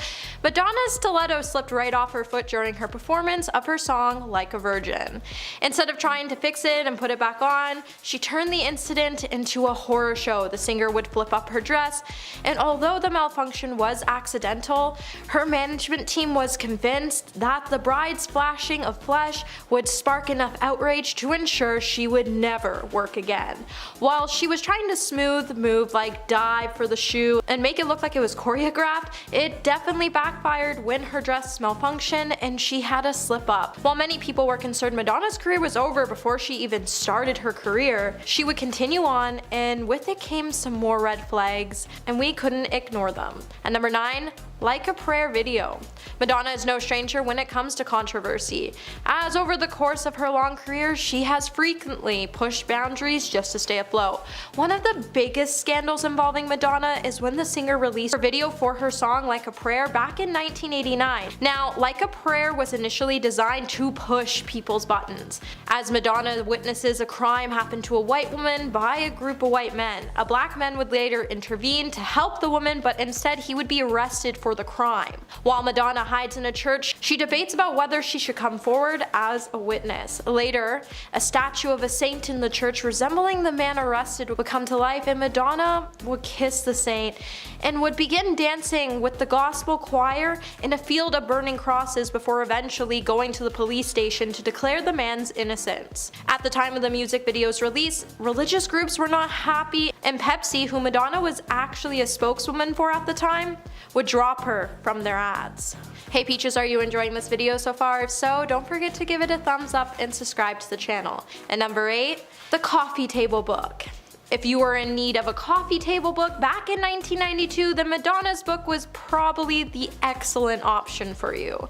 Madonna's stiletto slipped right off her foot during her performance of her song Like a Virgin. Instead of trying to fix it and put it back on, she turned the incident into a horror show. The singer would flip up her dress, and although the malfunction was accidental, her management team was convinced that the bride's flashing of flesh would spark enough outrage to ensure she would never work again. While she was trying to smooth the move, like dive for the shoe and make it look like it was choreographed, it definitely backfired when her dress malfunctioned and she had a slip up. While many people were concerned Madonna's career was over before she even started her career, she would continue on, and with it came some more red flags, and we couldn't ignore them. And number 9, Like a Prayer video. Madonna is no stranger when it comes to controversy, as over the course of her long career, she has frequently pushed boundaries just to stay afloat. One of the biggest scandals involving Madonna is when the singer released her video for her song Like a Prayer back in 1989. Now, Like a Prayer was initially designed to push people's buttons, as Madonna witnesses a crime happen to a white woman by a group of white men. A black man would later intervene to help the woman, but instead he would be arrested for the crime. While Madonna hides in a church, she debates about whether she should come forward as a witness. Later, a statue of a saint in the church resembling the man arrested would come to life, and Madonna would kiss the saint and would begin dancing with the gospel choir in a field of burning crosses before eventually going going to the police station to declare the man's innocence. At the time of the music video's release, religious groups were not happy, and Pepsi, who Madonna was actually a spokeswoman for at the time, would drop her from their ads. Hey Peaches, are you enjoying this video so far? If so, don't forget to give it a thumbs up and subscribe to the channel. And number 8, the coffee table book. If you were in need of a coffee table book back in 1992, then Madonna's book was probably the excellent option for you.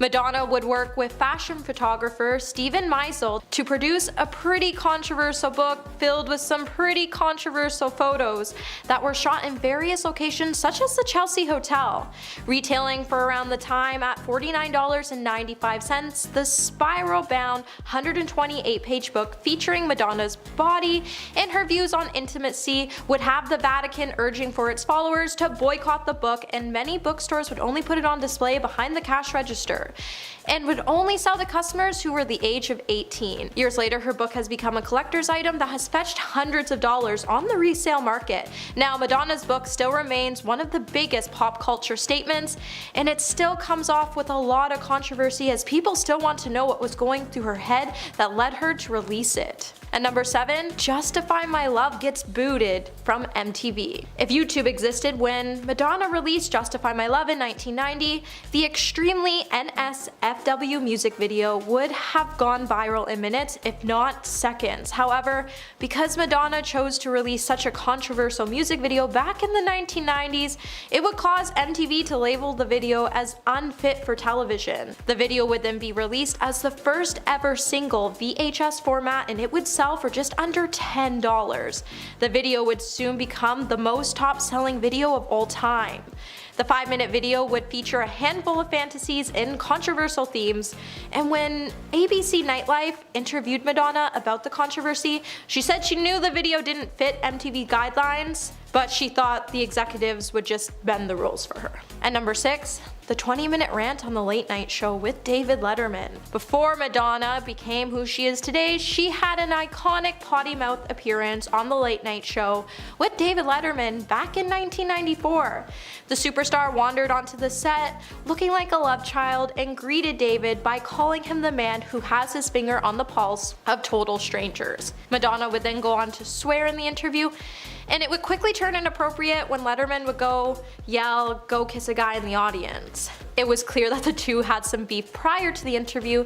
Madonna would work with fashion photographer Steven Meisel to produce a pretty controversial book filled with some pretty controversial photos that were shot in various locations such as the Chelsea Hotel. Retailing for around the time at $49.95, the spiral-bound 128-page book featuring Madonna's body and her views on intimacy would have the Vatican urging for its followers to boycott the book, and many bookstores would only put it on display behind the cash register and would only sell to customers who were the age of 18. Years later, her book has become a collector's item that has fetched hundreds of dollars on the resale market. Now, Madonna's book still remains one of the biggest pop culture statements, and it still comes off with a lot of controversy as people still want to know what was going through her head that led her to release it. And number 7, Justify My Love gets booted from MTV. If YouTube existed when Madonna released Justify My Love in 1990, the extremely NSFW music video would have gone viral in minutes, if not seconds. However, because Madonna chose to release such a controversial music video back in the 1990s, it would cause MTV to label the video as unfit for television. The video would then be released as the first ever single VHS format, and it would sell for just under $10. The video would soon become the most top-selling video of all time. The 5-minute video would feature a handful of fantasies and controversial themes, and when ABC Nightlife interviewed Madonna about the controversy, she said she knew the video didn't fit MTV guidelines, but she thought the executives would just bend the rules for her. And number 6, the 20-minute rant on the late night show with David Letterman. Before Madonna became who she is today, she had an iconic potty mouth appearance on the late night show with David Letterman back in 1994. The superstar wandered onto the set looking like a love child and greeted David by calling him the man who has his finger on the pulse of total strangers. Madonna would then go on to swear in the interview, and it would quickly turn inappropriate when Letterman would yell, "Go kiss a guy" in the audience. It was clear that the two had some beef prior to the interview,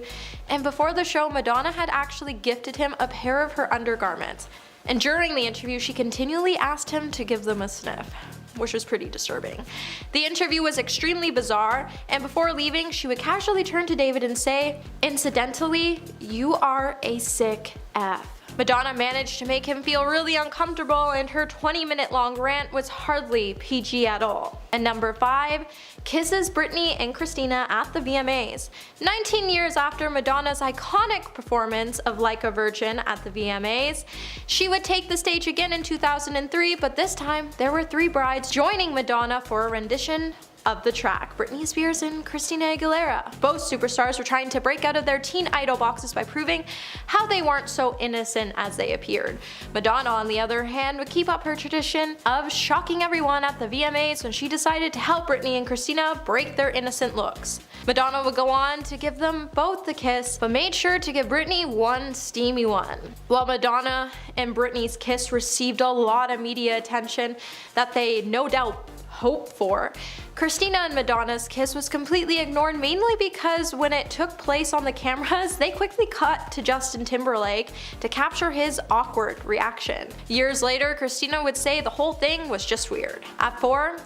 and before the show, Madonna had actually gifted him a pair of her undergarments. And during the interview, she continually asked him to give them a sniff, which was pretty disturbing. The interview was extremely bizarre, and before leaving, she would casually turn to David and say, "Incidentally, you are a sick F." Madonna managed to make him feel really uncomfortable, and her 20-minute long rant was hardly PG at all. And number 5, kisses Britney and Christina at the VMAs. 19 years after Madonna's iconic performance of Like a Virgin at the VMAs, she would take the stage again in 2003, but this time there were 3 brides joining Madonna for a rendition of the track, Britney Spears and Christina Aguilera. Both superstars were trying to break out of their teen idol boxes by proving how they weren't so innocent as they appeared. Madonna, on the other hand, would keep up her tradition of shocking everyone at the VMAs when she decided to help Britney and Christina break their innocent looks. Madonna would go on to give them both the kiss, but made sure to give Britney one steamy one. While Madonna and Britney's kiss received a lot of media attention that they no doubt hoped for, Christina and Madonna's kiss was completely ignored, mainly because when it took place on the cameras, they quickly cut to Justin Timberlake to capture his awkward reaction. Years later, Christina would say the whole thing was just weird. At 4,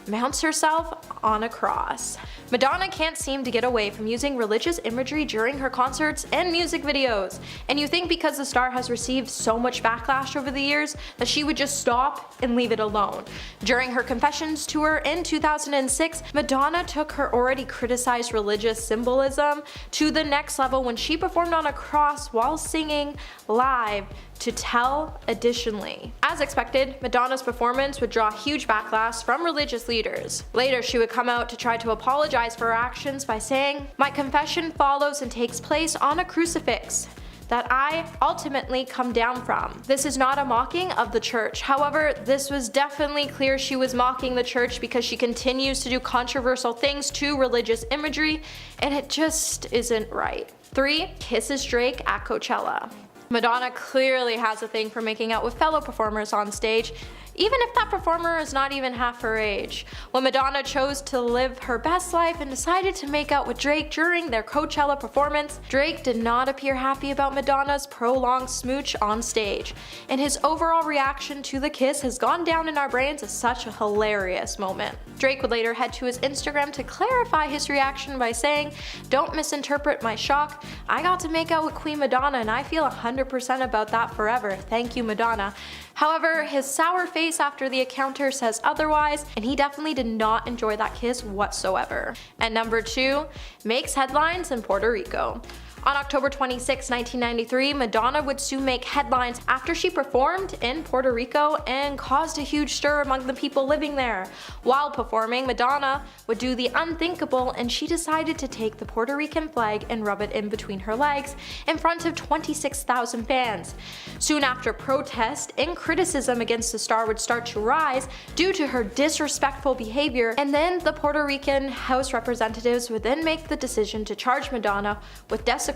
mounts herself on a cross. Madonna can't seem to get away from using religious imagery during her concerts and music videos, and you think because the star has received so much backlash over the years that she would just stop and leave it alone. During her Confessions tour in 2006, Madonna took her already criticized religious symbolism to the next level when she performed on a cross while singing live to Tell Additionally. As expected, Madonna's performance would draw huge backlash from religious leaders. Later, she would come out to try to apologize for her actions by saying, "My confession follows and takes place on a crucifix. that I ultimately come down from. This is not a mocking of the church. However, this was definitely clear she was mocking the church because she continues to do controversial things to religious imagery, and it just isn't right. 3. Kisses Drake at Coachella. Madonna clearly has a thing for making out with fellow performers on stage, even if that performer is not even half her age. When Madonna chose to live her best life and decided to make out with Drake during their Coachella performance, Drake did not appear happy about Madonna's prolonged smooch on stage, and his overall reaction to the kiss has gone down in our brains as such a hilarious moment. Drake would later head to his Instagram to clarify his reaction by saying, "Don't misinterpret my shock. I got to make out with Queen Madonna and I feel 100% about that forever. Thank you, Madonna." However, his sour face after the encounter says otherwise, and he definitely did not enjoy that kiss whatsoever. And number 2, makes headlines in Puerto Rico. On October 26, 1993, Madonna would soon make headlines after she performed in Puerto Rico and caused a huge stir among the people living there. While performing, Madonna would do the unthinkable, and she decided to take the Puerto Rican flag and rub it in between her legs in front of 26,000 fans. Soon after, protest and criticism against the star would start to rise due to her disrespectful behavior, and then the Puerto Rican House Representatives would then make the decision to charge Madonna with desecration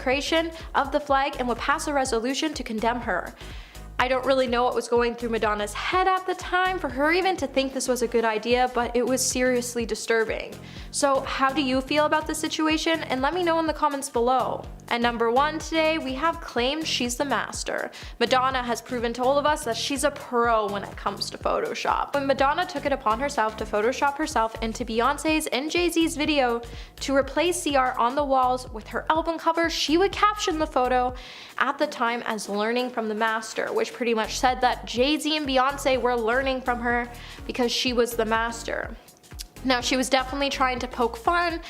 of the flag and would pass a resolution to condemn her. I don't really know what was going through Madonna's head at the time for her even to think this was a good idea, but it was seriously disturbing. So how do you feel about this situation? And let me know in the comments below. And number 1 today, we have claimed she's the master. Madonna has proven to all of us that she's a pro when it comes to Photoshop. When Madonna took it upon herself to Photoshop herself into Beyonce's and Jay-Z's video to replace the art on the walls with her album cover, she would caption the photo at the time as learning from the master, which pretty much said that Jay-Z and Beyonce were learning from her because she was the master. Now, she was definitely trying to poke fun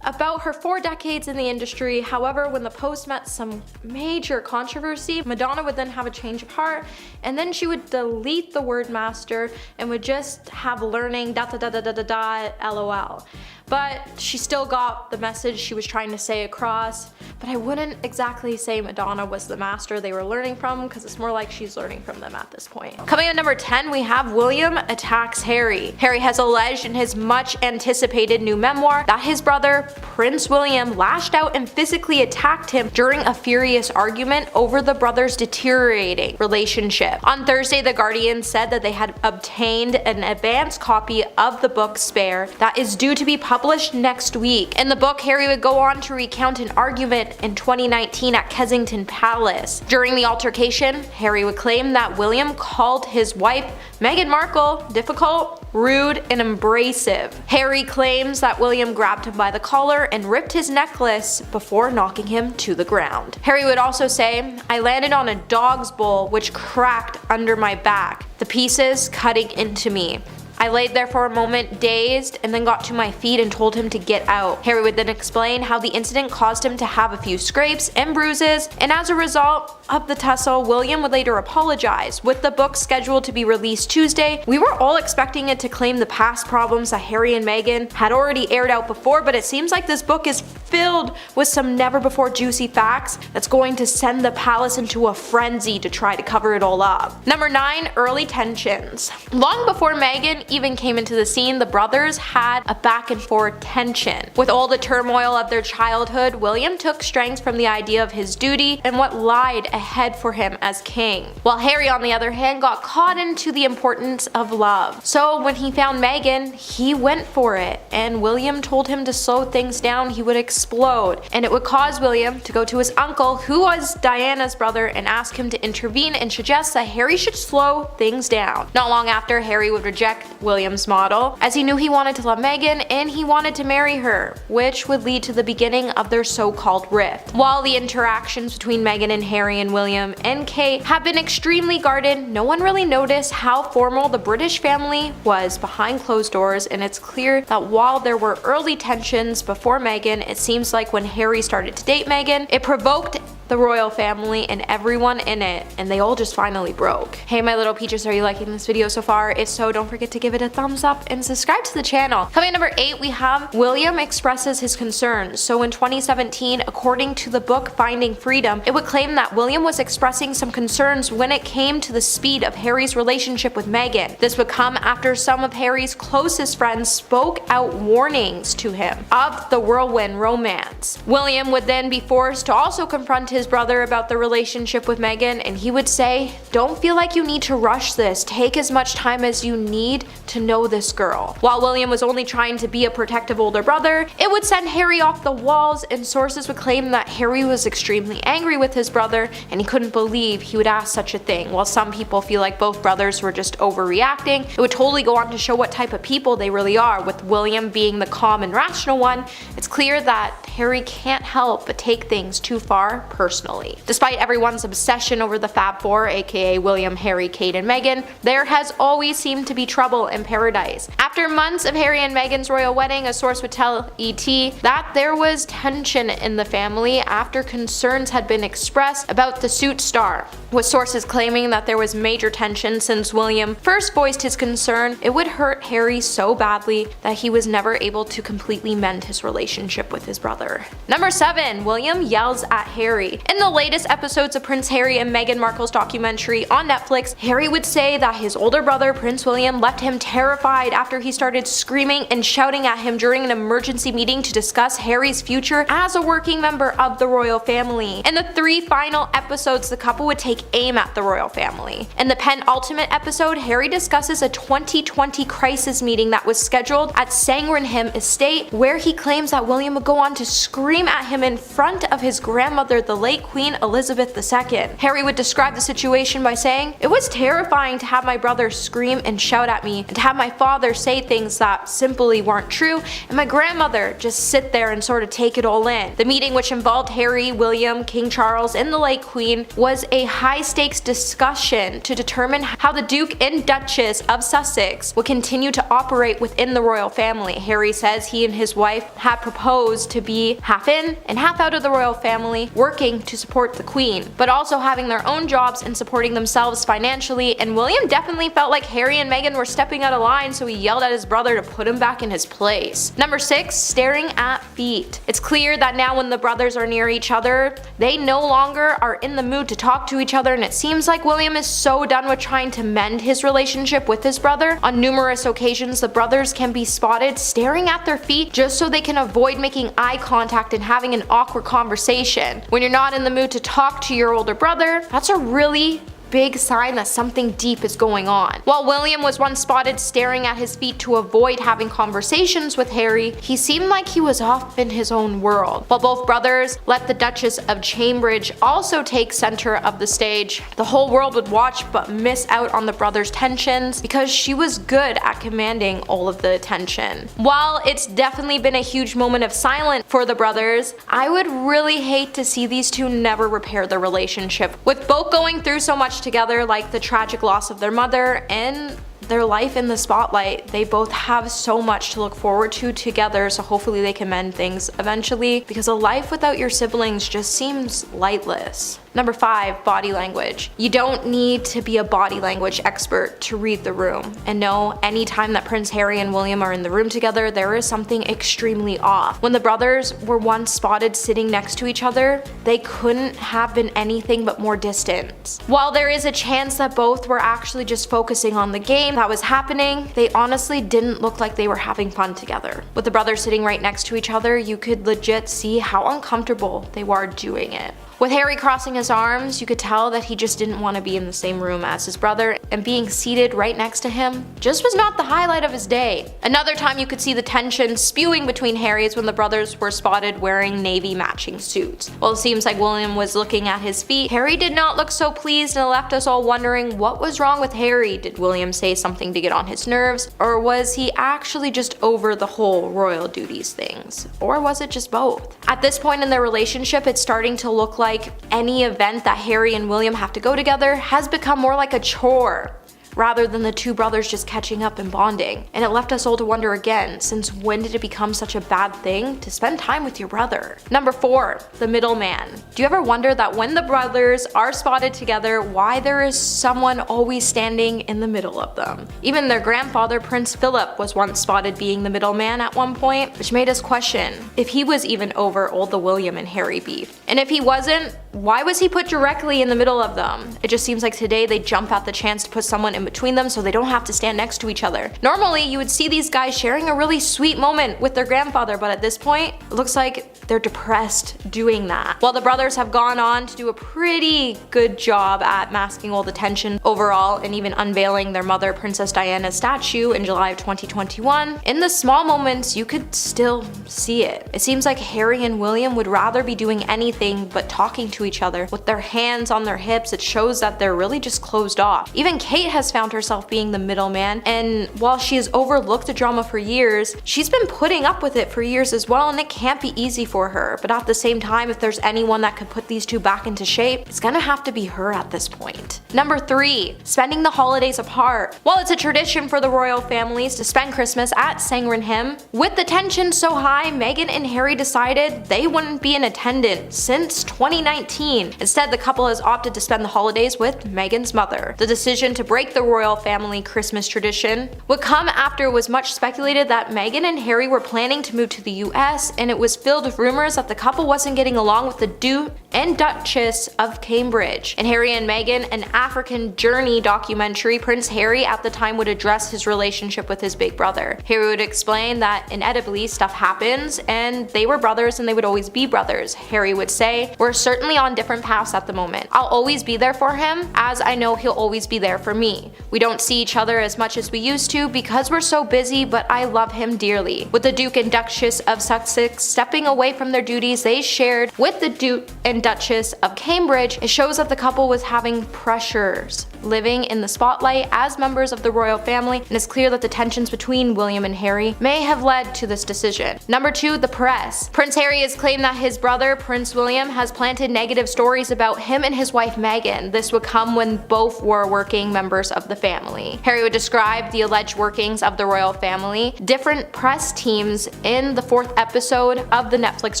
about her 4 decades in the industry. However, when the post met some major controversy, Madonna would then have a change of heart, and then she would delete the word master and would just have learning lol. But she still got the message she was trying to say across, but I wouldn't exactly say Madonna was the master they were learning from, because it's more like she's learning from them at this point. Coming at number 10, we have William attacks Harry. Harry has alleged in his much anticipated new memoir that his brother, Prince William, lashed out and physically attacked him during a furious argument over the brothers' deteriorating relationship. On Thursday, The Guardian said that they had obtained an advance copy of the book Spare that is due to be published next week. In the book, Harry would go on to recount an argument in 2019 at Kensington Palace. During the altercation, Harry would claim that William called his wife, Meghan Markle, difficult, rude, and abrasive. Harry claims that William grabbed him by the collar and ripped his necklace before knocking him to the ground. Harry would also say, "I landed on a dog's bowl which cracked under my back, the pieces cutting into me. I laid there for a moment dazed and then got to my feet and told him to get out." Harry would then explain how the incident caused him to have a few scrapes and bruises, and as a result of the tussle, William would later apologize. With the book scheduled to be released Tuesday, we were all expecting it to claim the past problems that Harry and Meghan had already aired out before, but it seems like this book is filled with some never before juicy facts that's going to send the palace into a frenzy to try to cover it all up. Number 9, early tensions. Long before Meghan even came into the scene, the brothers had a back and forth tension. With all the turmoil of their childhood, William took strength from the idea of his duty and what lied ahead for him as king, while Harry, on the other hand, got caught into the importance of love. So when he found Meghan, he went for it, and William told him to slow things down. He would explode, and it would cause William to go to his uncle, who was Diana's brother, and ask him to intervene and suggest that Harry should slow things down. Not long after, Harry would reject William's model, as he knew he wanted to love Meghan and he wanted to marry her, which would lead to the beginning of their so-called rift. While the interactions between Meghan and Harry and William and Kate have been extremely guarded, no one really noticed how formal the British family was behind closed doors, and it's clear that while there were early tensions before Meghan, it seems like when Harry started to date Meghan, it provoked the royal family and everyone in it, and they all just finally broke. Hey my little peaches, are you liking this video so far? If so, don't forget to give it a thumbs up and subscribe to the channel. Coming at number 8, we have William expresses his concerns. So in 2017, according to the book Finding Freedom, it would claim that William was expressing some concerns when it came to the speed of Harry's relationship with Meghan. This would come after some of Harry's closest friends spoke out warnings to him of the whirlwind romance. William would then be forced to also confront his brother about the relationship with Meghan, and he would say, "Don't feel like you need to rush this. Take as much time as you need to know this girl." While William was only trying to be a protective older brother, it would send Harry off the walls, and sources would claim that Harry was extremely angry with his brother and he couldn't believe he would ask such a thing. While some people feel like both brothers were just overreacting, it would totally go on to show what type of people they really are. With William being the calm and rational one, it's clear that Harry can't help but take things too far personally. Despite everyone's obsession over the Fab Four, aka William, Harry, Kate, and Meghan, there has always seemed to be trouble in paradise. After months of Harry and Meghan's royal wedding, a source would tell ET that there was tension in the family after concerns had been expressed about the suit star, with sources claiming that there was major tension since William first voiced his concern it would hurt Harry so badly that he was never able to completely mend his relationship with his brother. Number 7, William yells at Harry. In the latest episodes of Prince Harry and Meghan Markle's documentary on Netflix, Harry would say that his older brother, Prince William, left him terrified after he started screaming and shouting at him during an emergency meeting to discuss Harry's future as a working member of the royal family. In the 3 final episodes, the couple would take aim at the royal family. In the penultimate episode, Harry discusses a 2020 crisis meeting that was scheduled at Sandringham Estate, where he claims that William would go on to scream at him in front of his grandmother, the late Queen Elizabeth II. Harry would describe the situation by saying, "It was terrifying to have my brother scream and shout at me, and to have my father say things that simply weren't true, and my grandmother just sit there and sort of take it all in." The meeting, which involved Harry, William, King Charles, and the late Queen, was a high-stakes discussion to determine how the Duke and Duchess of Sussex would continue to operate within the royal family. Harry says he and his wife had proposed to be half in and half out of the royal family, working to support the Queen, but also having their own jobs and supporting themselves financially, and William definitely felt like Harry and Meghan were stepping out of line, so he yelled at his brother to put him back in his place. Number 6, staring at feet. It's clear that now when the brothers are near each other, they no longer are in the mood to talk to each other, and it seems like William is so done with trying to mend his relationship with his brother. On numerous occasions, the brothers can be spotted staring at their feet just so they can avoid making eye contact and having an awkward conversation. When you're not in the mood to talk to your older brother, that's a really big sign that something deep is going on. While William was once spotted staring at his feet to avoid having conversations with Harry, he seemed like he was off in his own world. While both brothers let the Duchess of Cambridge also take center of the stage, the whole world would watch but miss out on the brothers' tensions because she was good at commanding all of the attention. While it's definitely been a huge moment of silence for the brothers, I would really hate to see these two never repair their relationship. With both going through so much together, like the tragic loss of their mother and their life in the spotlight, they both have so much to look forward to together, so hopefully they can mend things eventually, because a life without your siblings just seems lightless. Number 5, body language. You don't need to be a body language expert to read the room. And no, anytime that Prince Harry and William are in the room together, there is something extremely off. When the brothers were once spotted sitting next to each other, they couldn't have been anything but more distant. While there is a chance that both were actually just focusing on the game that was happening, they honestly didn't look like they were having fun together. With the brothers sitting right next to each other, you could legit see how uncomfortable they were doing it. With Harry crossing his arms, you could tell that he just didn't want to be in the same room as his brother, and being seated right next to him just was not the highlight of his day. Another time you could see the tension spewing between Harry is when the brothers were spotted wearing navy matching suits. While it seems like William was looking at his feet, Harry did not look so pleased and left us all wondering what was wrong with Harry. Did William say something to get on his nerves, or was he actually just over the whole royal duties things? Or was it just both? At this point in their relationship, it's starting to look like any event that Harry and William have to go together has become more like a chore. rather than the two brothers just catching up and bonding. And it left us all to wonder again, since when did it become such a bad thing to spend time with your brother? Number 4, the middleman. Do you ever wonder that when the brothers are spotted together, why there is someone always standing in the middle of them? Even their grandfather, Prince Philip, was once spotted being the middleman at one point, which made us question if he was even over all the William and Harry beef. And if he wasn't, why was he put directly in the middle of them? It just seems like today they jump at the chance to put someone in between them so they don't have to stand next to each other. Normally, you would see these guys sharing a really sweet moment with their grandfather, but at this point, it looks like they're depressed doing that. While the brothers have gone on to do a pretty good job at masking all the tension overall and even unveiling their mother, Princess Diana's statue in July of 2021, in the small moments, you could still see it. It seems like Harry and William would rather be doing anything but talking to each other. With their hands on their hips, it shows that they're really just closed off. Even Kate has found herself being the middleman, and while she has overlooked the drama for years, she's been putting up with it for years as well, and it can't be easy for her. But at the same time, if there's anyone that could put these two back into shape, it's gonna have to be her at this point. Number 3, spending the holidays apart. While it's a tradition for the royal families to spend Christmas at Sandringham, with the tension so high, Meghan and Harry decided they wouldn't be in attendance since 2019. Instead, the couple has opted to spend the holidays with Meghan's mother. The decision to break the royal family Christmas tradition would come after it was much speculated that Meghan and Harry were planning to move to the US, and it was filled with rumors that the couple wasn't getting along with the Duke and Duchess of Cambridge. In Harry and Meghan, an African Journey documentary, Prince Harry at the time would address his relationship with his big brother. Harry would explain that inevitably stuff happens and they were brothers and they would always be brothers. Harry would say, "We're certainly on different paths at the moment. I'll always be there for him, as I know he'll always be there for me. We don't see each other as much as we used to because we're so busy, but I love him dearly." With the Duke and Duchess of Sussex stepping away from their duties they shared with the Duke and Duchess of Cambridge, it shows that the couple was having pressures, living in the spotlight as members of the royal family, and it's clear that the tensions between William and Harry may have led to this decision. Number 2, the press. Prince Harry has claimed that his brother, Prince William, has planted negative stories about him and his wife Meghan. This would come when both were working members of the family. Harry would describe the alleged workings of the royal family, different press teams in the 4th episode of the Netflix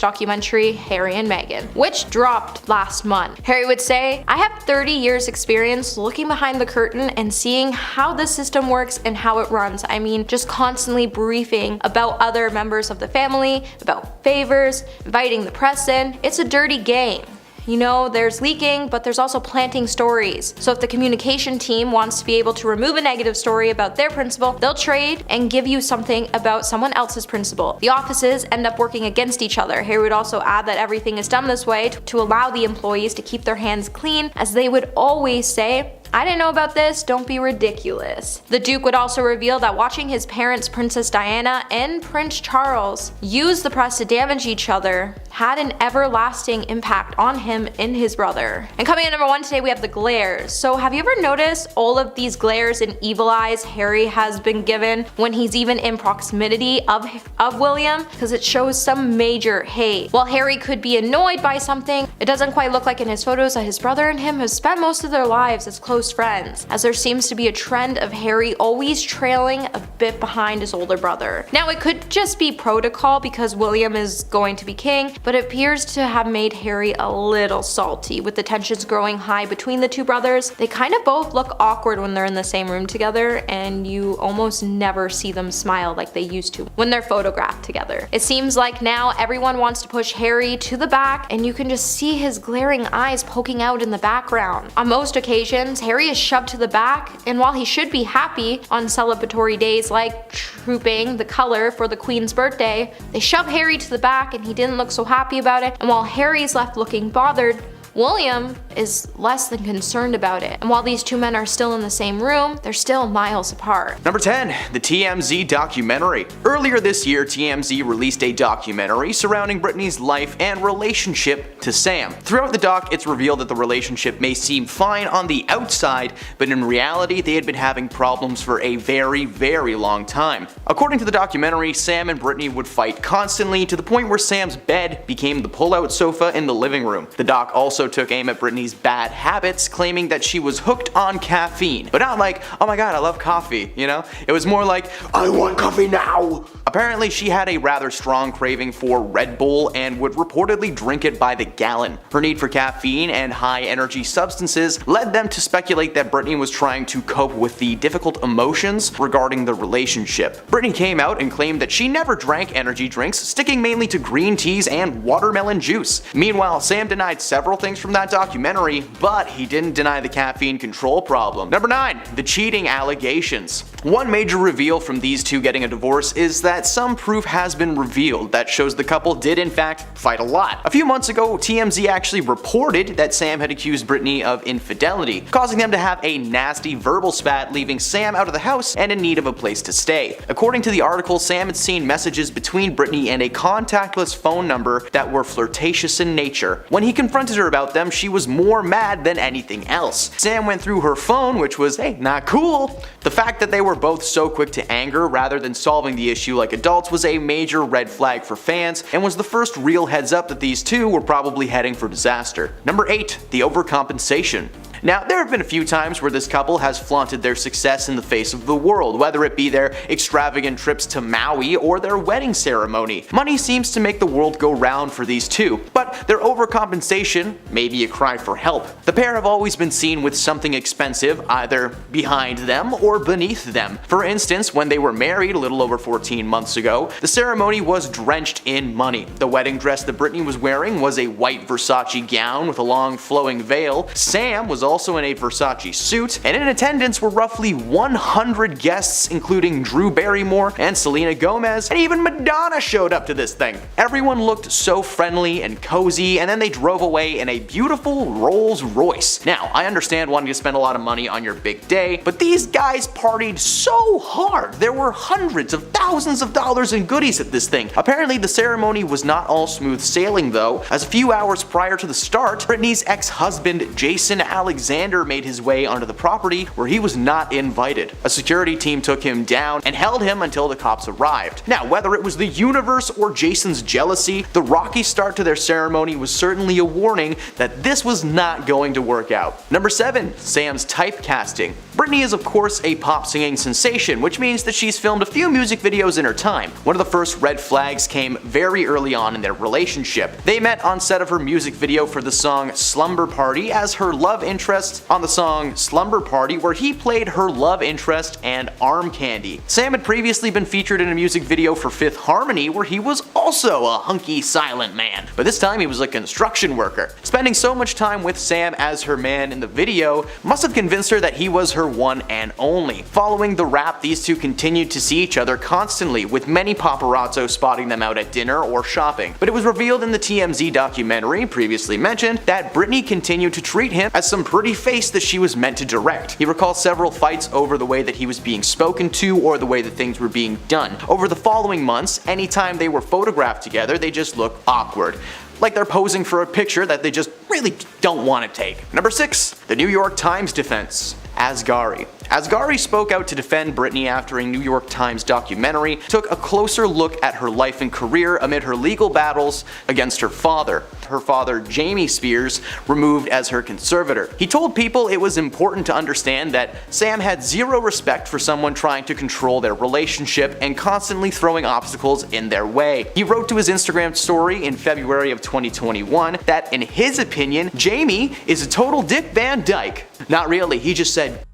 documentary Harry and Meghan, which dropped last month. Harry would say, "I have 30 years experience looking behind the curtain and seeing how the system works and how it runs. I mean, just constantly briefing about other members of the family, about favors, inviting the press in. It's a dirty game. You know, there's leaking, but there's also planting stories. So if the communication team wants to be able to remove a negative story about their principal, they'll trade and give you something about someone else's principal. The offices end up working against each other." Harry would also add that everything is done this way to allow the employees to keep their hands clean, as they would always say, "I didn't know about this, don't be ridiculous." The Duke would also reveal that watching his parents, Princess Diana and Prince Charles, use the press to damage each other had an everlasting impact on him and his brother. And coming in number 1 today, we have the glares. So have you ever noticed all of these glares and evil eyes Harry has been given when he's even in proximity of William? Because it shows some major hate. While Harry could be annoyed by something, it doesn't quite look like in his photos that his brother and him have spent most of their lives as close friends, as there seems to be a trend of Harry always trailing a bit behind his older brother. Now, it could just be protocol because William is going to be king, but it appears to have made Harry a little salty. With the tensions growing high between the two brothers, they kind of both look awkward when they're in the same room together, and you almost never see them smile like they used to when they're photographed together. It seems like now everyone wants to push Harry to the back, and you can just see his glaring eyes poking out in the background. On most occasions, Harry is shoved to the back, and while he should be happy on celebratory days like trooping the color for the Queen's birthday, they shove Harry to the back and he didn't look so happy about it, and while Harry's left looking bothered, William is less than concerned about it. And while these two men are still in the same room, they're still miles apart. Number 10, the TMZ documentary. Earlier this year, TMZ released a documentary surrounding Britney's life and relationship to Sam. Throughout the doc, it's revealed that the relationship may seem fine on the outside, but in reality, they had been having problems for a very, very long time. According to the documentary, Sam and Britney would fight constantly to the point where Sam's bed became the pull-out sofa in the living room. The doc also also took aim at Britney's bad habits, claiming that she was hooked on caffeine. But not like, oh my god, I love coffee, you know? It was more like, I want coffee now! Apparently, she had a rather strong craving for Red Bull and would reportedly drink it by the gallon. Her need for caffeine and high-energy substances led them to speculate that Britney was trying to cope with the difficult emotions regarding the relationship. Britney came out and claimed that she never drank energy drinks, sticking mainly to green teas and watermelon juice. Meanwhile, Sam denied several things from that documentary, but he didn't deny the caffeine control problem. Number 9. The cheating allegations. One major reveal from these two getting a divorce is that some proof has been revealed that shows the couple did in fact fight a lot. A few months ago, TMZ actually reported that Sam had accused Britney of infidelity, causing them to have a nasty verbal spat, leaving Sam out of the house and in need of a place to stay. According to the article, Sam had seen messages between Britney and a contactless phone number that were flirtatious in nature. When he confronted her about them, she was more mad than anything else. Sam went through her phone, which was, hey, not cool. The fact that they were both so quick to anger rather than solving the issue like adults was a major red flag for fans and was the first real heads up that these two were probably heading for disaster. Number 8. The overcompensation. Now, there have been a few times where this couple has flaunted their success in the face of the world, whether it be their extravagant trips to Maui or their wedding ceremony. Money seems to make the world go round for these two, but their overcompensation may be a cry for help. The pair have always been seen with something expensive either behind them or beneath them. For instance, when they were married a little over 14 months ago, the ceremony was drenched in money. The wedding dress that Britney was wearing was a white Versace gown with a long flowing veil. Sam was also in a Versace suit, and in attendance were roughly 100 guests, including Drew Barrymore and Selena Gomez, and even Madonna showed up to this thing. Everyone looked so friendly and cozy, and then they drove away in a beautiful Rolls Royce. Now, I understand wanting to spend a lot of money on your big day, but these guys partied so hard. There were hundreds of thousands of dollars in goodies at this thing. Apparently, the ceremony was not all smooth sailing though, as a few hours prior to the start, Britney's ex-husband Jason Alexander made his way onto the property where he was not invited. A security team took him down and held him until the cops arrived. Now, whether it was the universe or Jason's jealousy, the rocky start to their ceremony was certainly a warning that this was not going to work out. Number 7. Sam's typecasting. Britney is of course a pop singing sensation, which means that she's filmed a few music videos in her time. One of the first red flags came very early on in their relationship. They met on set of her music video for the song Slumber Party as her love interest on the song Slumber Party, where he played her love interest and arm candy. Sam had previously been featured in a music video for Fifth Harmony where he was also a hunky silent man, but this time he was a construction worker. Spending so much time with Sam as her man in the video must have convinced her that he was her one and only. Following the rap, these two continued to see each other constantly, with many paparazzo spotting them out at dinner or shopping. But it was revealed in the TMZ documentary previously mentioned that Britney continued to treat him as some pretty face that she was meant to direct. He recalls several fights over the way that he was being spoken to or the way that things were being done. Over the following months, anytime they were photographed together, they just looked awkward. Like they're posing for a picture that they just really don't want to take. Number 6. The New York Times defense. Asghari. Asghari spoke out to defend Britney after a New York Times documentary took a closer look at her life and career amid her legal battles against her father. Her father, Jamie Spears, removed as her conservator. He told people it was important to understand that Sam had zero respect for someone trying to control their relationship and constantly throwing obstacles in their way. He wrote to his Instagram story in February of 2021 that, in his opinion, Jamie is a total Dick Van Dyke. Not really, he just said.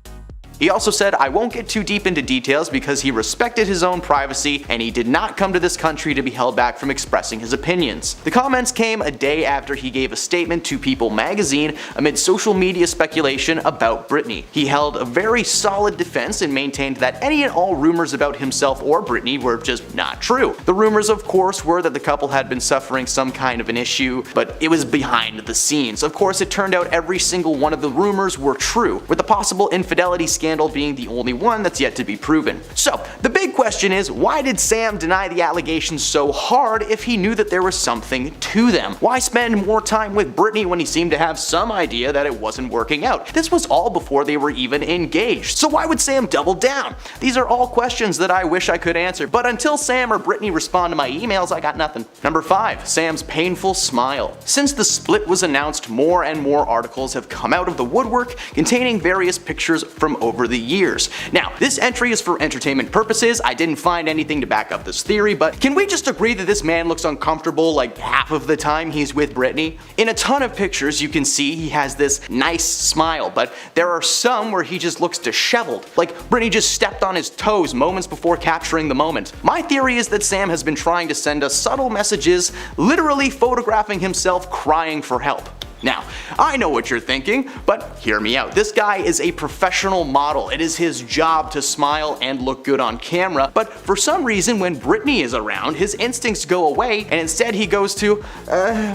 He also said, I won't get too deep into details because he respected his own privacy and he did not come to this country to be held back from expressing his opinions. The comments came a day after he gave a statement to People magazine amid social media speculation about Britney. He held a very solid defense and maintained that any and all rumors about himself or Britney were just not true. The rumors, of course, were that the couple had been suffering some kind of an issue, but it was behind the scenes. Of course, it turned out every single one of the rumors were true, with the possible infidelity scandal scandal being the only one that's yet to be proven. So, the big question is, why did Sam deny the allegations so hard if he knew that there was something to them? Why spend more time with Britney when he seemed to have some idea that it wasn't working out? This was all before they were even engaged. So why would Sam double down? These are all questions that I wish I could answer, but until Sam or Britney respond to my emails, I got nothing. Number 5. Sam's painful smile. Since the split was announced, more and more articles have come out of the woodwork containing various pictures from over the years. Now, this entry is for entertainment purposes. I didn't find anything to back up this theory, but can we just agree that this man looks uncomfortable like half of the time he's with Britney? In a ton of pictures you can see he has this nice smile, but there are some where he just looks disheveled, like Britney just stepped on his toes moments before capturing the moment. My theory is that Sam has been trying to send us subtle messages, literally photographing himself crying for help. Now, I know what you're thinking, but hear me out. This guy is a professional model. It is his job to smile and look good on camera, but for some reason when Britney is around, his instincts go away and instead he goes to,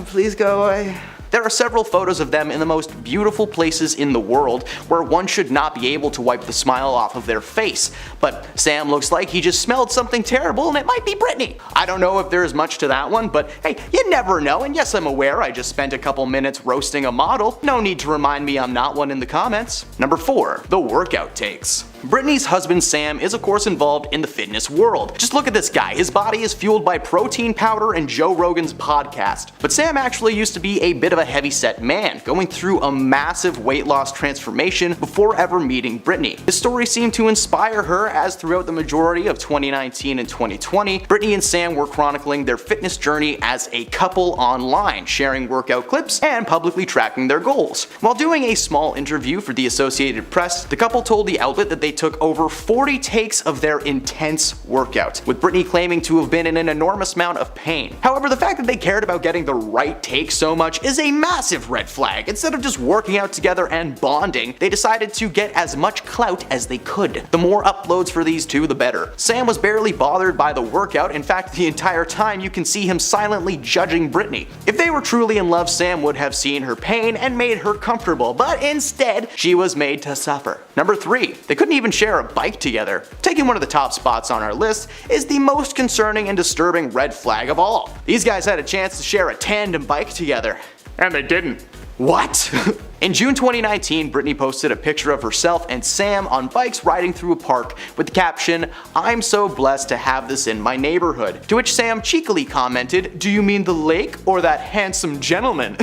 please go away. There are several photos of them in the most beautiful places in the world where one should not be able to wipe the smile off of their face. But Sam looks like he just smelled something terrible and it might be Britney. I don't know if there is much to that one, but hey, you never know, and yes, I'm aware I just spent a couple minutes roasting a model. No need to remind me I'm not one in the comments. Number 4. The workout takes. Britney's husband Sam is of course involved in the fitness world. Just look at this guy. His body is fueled by protein powder and Joe Rogan's podcast. But Sam actually used to be a bit of a heavyset man, going through a massive weight loss transformation before ever meeting Britney. His story seemed to inspire her, as throughout the majority of 2019 and 2020, Britney and Sam were chronicling their fitness journey as a couple online, sharing workout clips and publicly tracking their goals. While doing a small interview for the Associated Press, the couple told the outlet that they took over 40 takes of their intense workout, with Britney claiming to have been in an enormous amount of pain. However, the fact that they cared about getting the right take so much is a massive red flag. Instead of just working out together and bonding, they decided to get as much clout as they could. The more uploads for these two, the better. Sam was barely bothered by the workout. In fact, the entire time you can see him silently judging Britney. If they were truly in love, Sam would have seen her pain and made her comfortable, but instead, she was made to suffer. Number 3. They couldn't even share a bike together. Taking one of the top spots on our list is the most concerning and disturbing red flag of all. These guys had a chance to share a tandem bike together. And they didn't. What? In June 2019, Britney posted a picture of herself and Sam on bikes riding through a park with the caption, "I'm so blessed to have this in my neighborhood." To which Sam cheekily commented, "Do you mean the lake or that handsome gentleman?"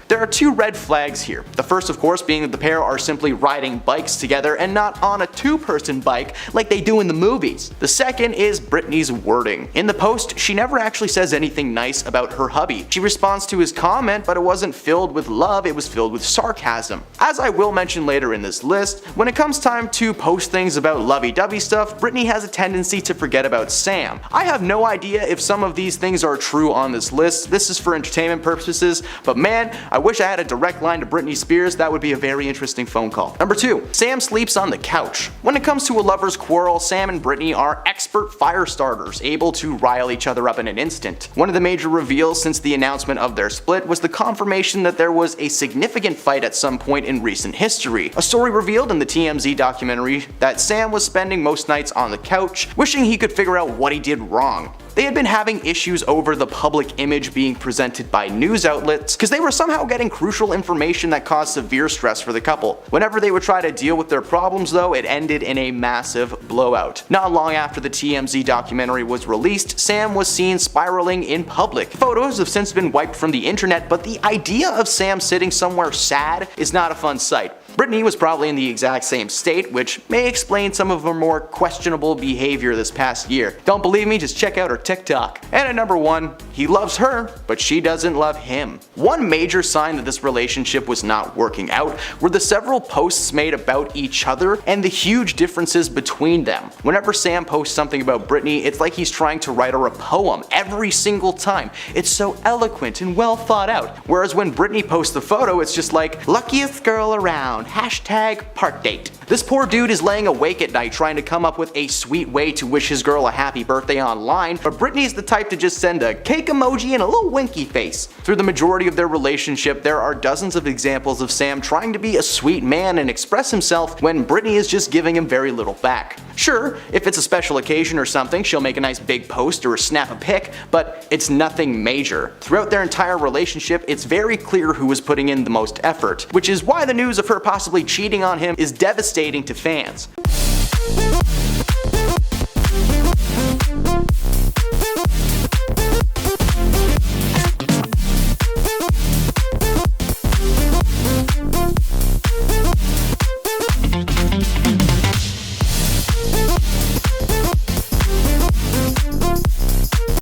There are 2 red flags here. The first, of course, being that the pair are simply riding bikes together and not on a 2-person bike like they do in the movies. The second is Britney's wording. In the post, she never actually says anything nice about her hubby. She responds to his comment, but it wasn't filled with love, it was filled with sarcasm. As I will mention later in this list, when it comes time to post things about lovey-dovey stuff, Britney has a tendency to forget about Sam. I have no idea if some of these things are true on this list. This is for entertainment purposes, but man, I wish I had a direct line to Britney Spears. That would be a very interesting phone call. Number 2. Sam sleeps on the couch. When it comes to a lover's quarrel, Sam and Britney are expert fire starters, able to rile each other up in an instant. One of the major reveals since the announcement of their split was the confirmation that there was a significant fight at some point in recent history. A story revealed in the TMZ documentary that Sam was spending most nights on the couch, wishing he could figure out what he did wrong. They had been having issues over the public image being presented by news outlets because they were somehow getting crucial information that caused severe stress for the couple. Whenever they would try to deal with their problems though, it ended in a massive blowout. Not long after the TMZ documentary was released, Sam was seen spiraling in public. Photos have since been wiped from the internet, but the idea of Sam sitting somewhere sad is not a fun sight. Britney was probably in the exact same state, which may explain some of her more questionable behavior this past year. Don't believe me? Just check out her TikTok. And at number 1, he loves her, but she doesn't love him. One major sign that this relationship was not working out were the several posts made about each other and the huge differences between them. Whenever Sam posts something about Britney, it's like he's trying to write her a poem every single time. It's so eloquent and well thought out. Whereas when Britney posts the photo, it's just like, luckiest girl around. #PartDate. This poor dude is laying awake at night trying to come up with a sweet way to wish his girl a happy birthday online, but Britney's the type to just send a cake emoji and a little winky face. Through the majority of their relationship, there are dozens of examples of Sam trying to be a sweet man and express himself when Britney is just giving him very little back. Sure, if it's a special occasion or something, she'll make a nice big post or snap a pic, but it's nothing major. Throughout their entire relationship, it's very clear who is putting in the most effort, which is why the news of her possibly cheating on him is devastating to fans.